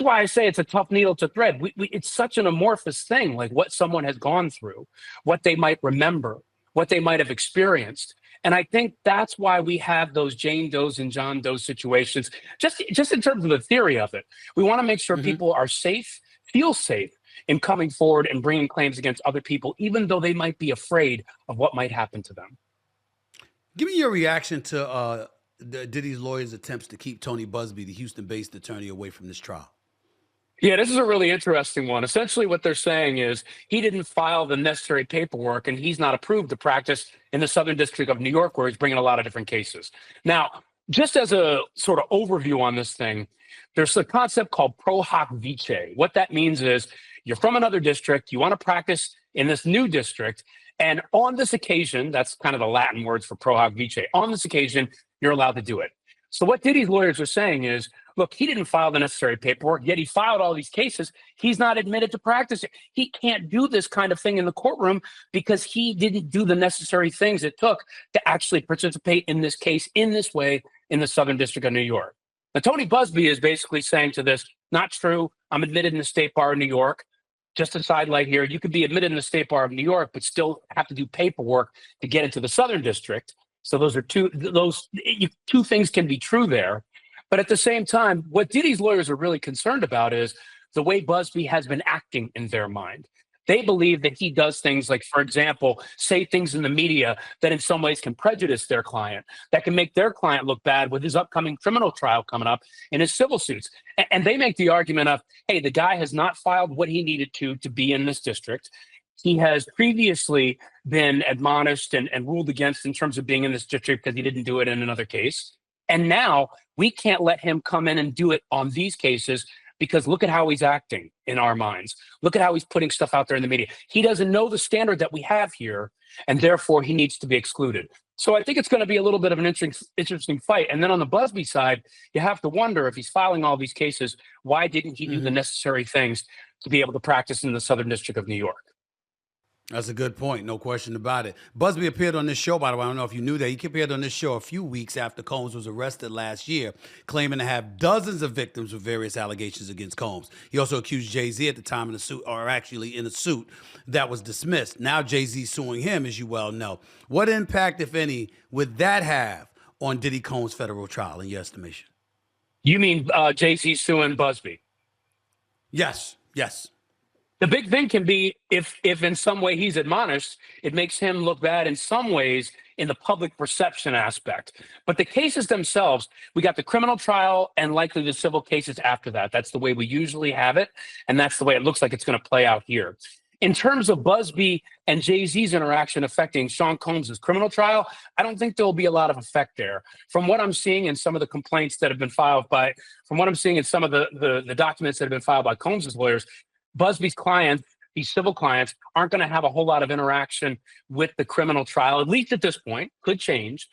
why I say it's a tough needle to thread. It's such an amorphous thing, like what someone has gone through, what they might remember, what they might have experienced. And I think that's why we have those Jane Does and John Does situations, just in terms of the theory of it. We want to make sure people are safe, feel safe in coming forward and bringing claims against other people, even though they might be afraid of what might happen to them. Give me your reaction to Diddy's lawyers' attempts to keep Tony Busby, the Houston-based attorney, away from this trial. Yeah, this is a really interesting one. Essentially, what they're saying is he didn't file the necessary paperwork and he's not approved to practice in the Southern District of New York, where he's bringing a lot of different cases. Now, just as a sort of overview on this thing, there's a concept called pro hoc vice. What that means is you're from another district, you want to practice in this new district, and on this occasion, that's kind of the Latin words for pro hoc vice, on this occasion, you're allowed to do it. So what Diddy's lawyers are saying is, look, he didn't file the necessary paperwork, yet he filed all these cases. He's not admitted to practicing. He can't do this kind of thing in the courtroom because he didn't do the necessary things it took to actually participate in this case in this way in the Southern District of New York. Now, Tony Busby is basically saying to this, not true. I'm admitted in the State Bar of New York. Just a sidelight here, you could be admitted in the State Bar of New York, but still have to do paperwork to get into the Southern District. So those are two things can be true there. But at the same time, what Diddy's lawyers are really concerned about is the way Busby has been acting in their mind. They believe that he does things like, for example, say things in the media that in some ways can prejudice their client, that can make their client look bad with his upcoming criminal trial coming up in his civil suits. And they make the argument of, hey, the guy has not filed what he needed to be in this district. He has previously been admonished and ruled against in terms of being in this district because he didn't do it in another case. And now we can't let him come in and do it on these cases because look at how he's acting in our minds. Look at how he's putting stuff out there in the media. He doesn't know the standard that we have here, and therefore he needs to be excluded. So I think it's going to be a little bit of an interesting fight. And then on the Busby side, you have to wonder if he's filing all these cases, why didn't he do the necessary things to be able to practice in the Southern District of New York? That's a good point. No question about it. Busby appeared on this show, by the way. I don't know if you knew that. He appeared on this show a few weeks after Combs was arrested last year, claiming to have dozens of victims with various allegations against Combs. He also accused Jay-Z at the time in a suit, or actually in a suit that was dismissed. Now Jay-Z suing him, as you well know. What impact, if any, would that have on Diddy Combs' federal trial, in your estimation? You mean Jay-Z suing Busby? Yes. The big thing can be if in some way he's admonished, it makes him look bad in some ways in the public perception aspect. But the cases themselves, we got the criminal trial and likely the civil cases after that. That's the way we usually have it. And that's the way it looks like it's going to play out here. In terms of Busby and Jay-Z's interaction affecting Sean Combs' criminal trial, I don't think there will be a lot of effect there. From what I'm seeing in some of the complaints that have been filed by, from what I'm seeing in some of the documents that have been filed by Combs' lawyers, Busby's clients, these civil clients, aren't going to have a whole lot of interaction with the criminal trial, at least at this point. Could change.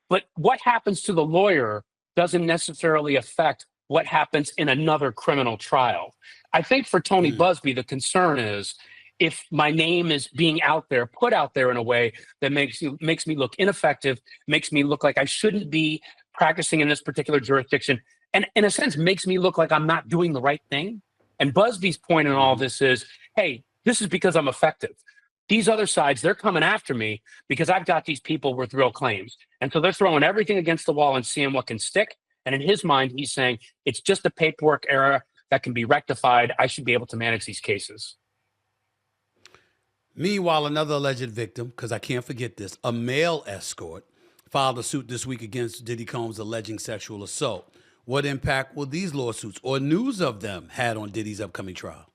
But what happens to the lawyer doesn't necessarily affect what happens in another criminal trial. I think for Tony Busby, the concern is if my name is being out there, put out there in a way that makes me look ineffective, makes me look like I shouldn't be practicing in this particular jurisdiction, and in a sense makes me look like I'm not doing the right thing. And Busby's point in all this is, hey, this is because I'm effective. These other sides, they're coming after me because I've got these people with real claims. And so they're throwing everything against the wall and seeing what can stick. And in his mind, he's saying, it's just a paperwork error that can be rectified. I should be able to manage these cases. Meanwhile, another alleged victim, because I can't forget this, a male escort, filed a suit this week against Diddy Combs alleging sexual assault. What impact will these lawsuits or news of them had on Diddy's upcoming trial?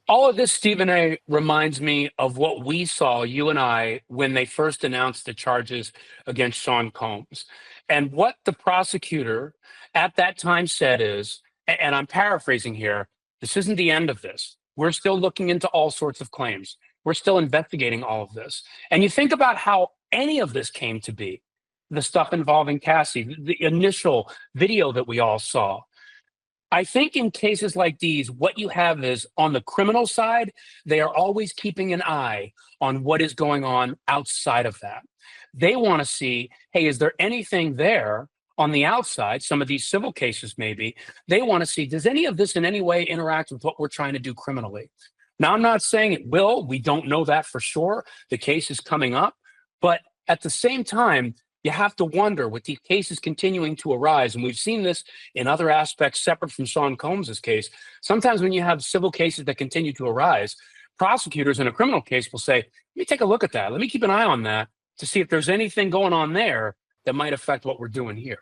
All of this, Stephen A., reminds me of what we saw, you and I, when they first announced the charges against Sean Combs. And what the prosecutor at that time said is, and I'm paraphrasing here, this isn't the end of this. We're still looking into all sorts of claims. We're still investigating all of this. And you think about how any of this came to be, the stuff involving Cassie, the initial video that we all saw. I think in cases like these, what you have is on the criminal side, they are always keeping an eye on what is going on outside of that. They want to see, hey, is there anything there on the outside? Some of these civil cases, maybe, they want to see, does any of this in any way interact with what we're trying to do criminally? Now, I'm not saying it will. We don't know that for sure. The case is coming up. But at the same time, you have to wonder with these cases continuing to arise, and we've seen this in other aspects separate from Sean Combs' case. Sometimes when you have civil cases that continue to arise, prosecutors in a criminal case will say, let me take a look at that. Let me keep an eye on that to see if there's anything going on there that might affect what we're doing here.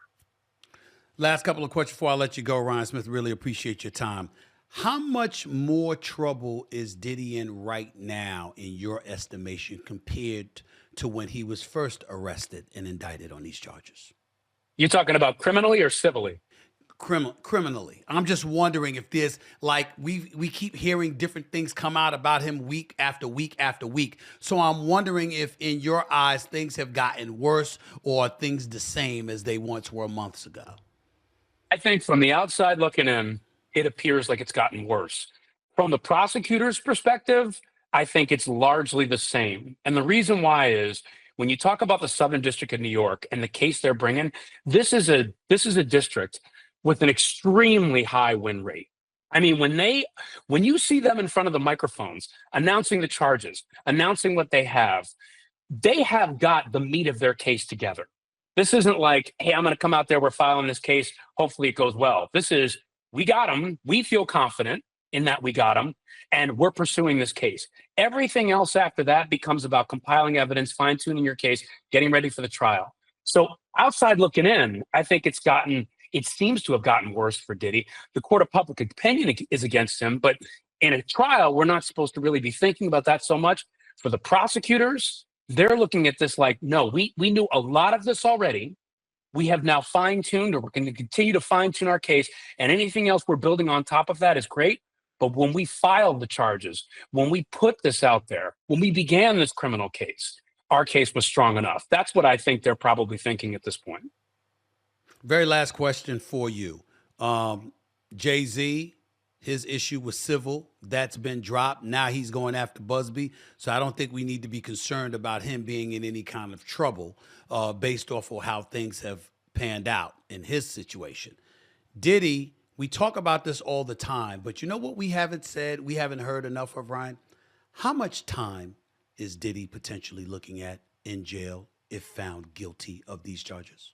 Last couple of questions before I let you go, Ryan Smith. Really appreciate your time. How much more trouble is Diddy in right now, in your estimation, compared to when he was first arrested and indicted on these charges? You're talking about criminally or civilly? Criminally. I'm just wondering if there's, like, we keep hearing different things come out about him week after week after week. So I'm wondering if in your eyes things have gotten worse or are things the same as they once were months ago? I think from the outside looking in, it appears like it's gotten worse. From the prosecutor's perspective, I think it's largely the same. And the reason why is when you talk about the Southern District of New York and the case they're bringing, this is a district with an extremely high win rate. I mean, when you see them in front of the microphones, announcing the charges, announcing what they have got the meat of their case together. This isn't like, hey, I'm going to come out there, we're filing this case, hopefully it goes well. This is, we got them, we feel confident in that we got them, and we're pursuing this case. Everything else after that becomes about compiling evidence, fine-tuning your case, getting ready for the trial. So outside looking in, I think it seems to have gotten worse for Diddy. The court of public opinion is against him, but in a trial, we're not supposed to really be thinking about that so much. For the prosecutors, they're looking at this like, no, we knew a lot of this already. We have now fine-tuned, or we're going to continue to fine-tune our case, and anything else we're building on top of that is great. But when we filed the charges, when we put this out there, when we began this criminal case, our case was strong enough. That's what I think they're probably thinking at this point. Very last question for you. Jay-Z, his issue was civil. That's been dropped. Now he's going after Busby. So I don't think we need to be concerned about him being in any kind of trouble based off of how things have panned out in his situation. Diddy, we talk about this all the time, but you know what we haven't said, we haven't heard enough of, Ryan? How much time is Diddy potentially looking at in jail if found guilty of these charges?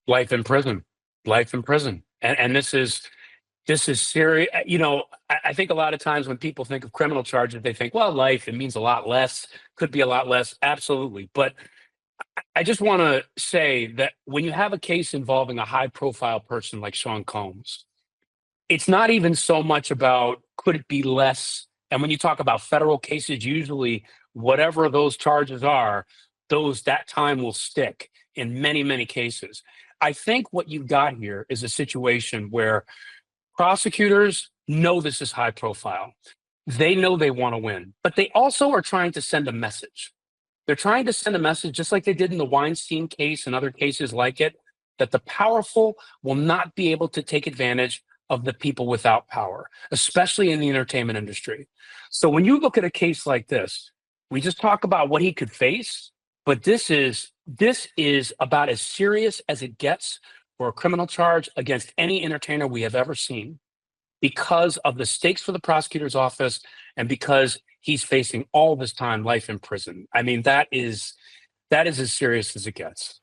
Life in prison. Life in prison. And this is serious. You know, I think a lot of times when people think of criminal charges, they think, well, life, it means a lot less, could be a lot less. Absolutely. But I just want to say that when you have a case involving a high profile person like Sean Combs, it's not even so much about could it be less And when you talk about federal cases, usually whatever those charges are, that time will stick in many, many cases. I think what you've got here is a situation where prosecutors know this is high profile. They know they want to win, but they also are trying to send a message. They're trying to send a message, just like they did in the Weinstein case and other cases like it, that the powerful will not be able to take advantage of the people without power, especially in the entertainment industry. So when you look at a case like this, we just talk about what he could face, but this is about as serious as it gets for a criminal charge against any entertainer we have ever seen, because of the stakes for the prosecutor's office and because he's facing all this time, life in prison. I mean, that is as serious as it gets.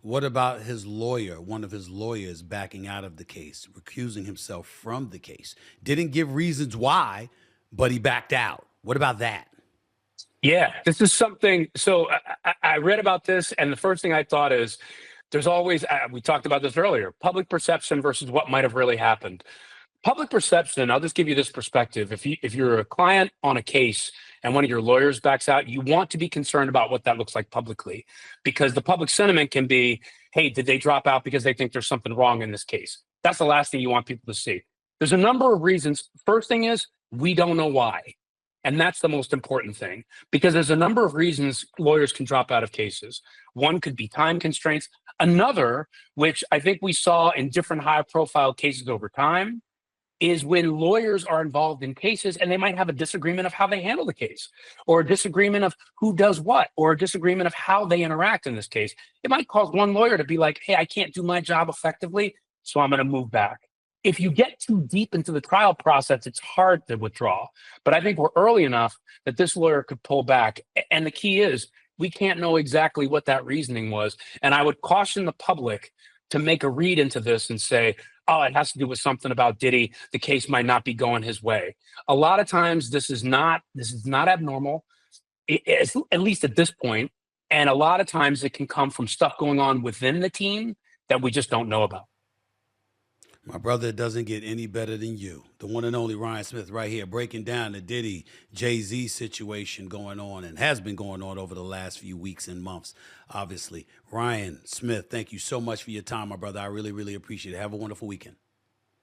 What about his lawyer, one of his lawyers backing out of the case, recusing himself from the case? Didn't give reasons why, but he backed out. What about that? Yeah, this is something. So I read about this, and the first thing I thought is there's always, we talked about this earlier, public perception versus what might have really happened. Public perception, I'll just give you this perspective. If you're a client on a case and one of your lawyers backs out, you want to be concerned about what that looks like publicly, because the public sentiment can be, hey, did they drop out because they think there's something wrong in this case? That's the last thing you want people to see. There's a number of reasons. First thing is, we don't know why. And that's the most important thing, because there's a number of reasons lawyers can drop out of cases. One could be time constraints. Another, which I think we saw in different high-profile cases over time, is when lawyers are involved in cases and they might have a disagreement of how they handle the case, or a disagreement of who does what, or a disagreement of how they interact in this case. It might cause one lawyer to be like, hey, I can't do my job effectively, so I'm going to move back. If you get too deep into the trial process, it's hard to withdraw. But I think we're early enough that this lawyer could pull back. And the key is, we can't know exactly what that reasoning was. And I would caution the public to make a read into this and say, oh, it has to do with something about Diddy. The case might not be going his way. A lot of times this is not abnormal, at least at this point. And a lot of times it can come from stuff going on within the team that we just don't know about. My brother, it doesn't get any better than you. The one and only Ryan Smith right here, breaking down the Diddy Jay-Z situation going on and has been going on over the last few weeks and months, obviously. Ryan Smith, thank you so much for your time, my brother. I really, really appreciate it. Have a wonderful weekend.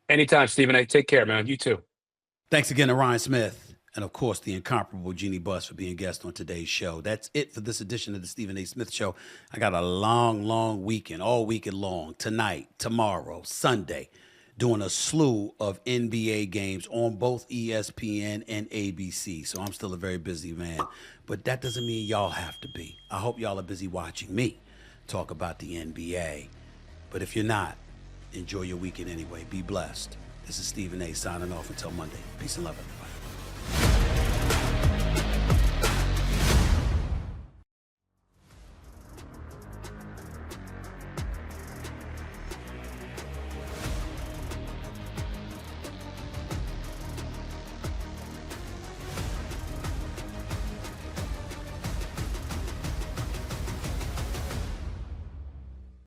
Anytime, Stephen A. Take care, man. You too. Thanks again to Ryan Smith. And, of course, the incomparable Jeannie Buss for being a guest on today's show. That's it for this edition of the Stephen A. Smith Show. I got a long, long weekend, all weekend long, tonight, tomorrow, Sunday, doing a slew of NBA games on both ESPN and ABC. So I'm still a very busy man. But that doesn't mean y'all have to be. I hope y'all are busy watching me talk about the NBA. But if you're not, enjoy your weekend anyway. Be blessed. This is Stephen A. signing off until Monday. Peace and love, everybody.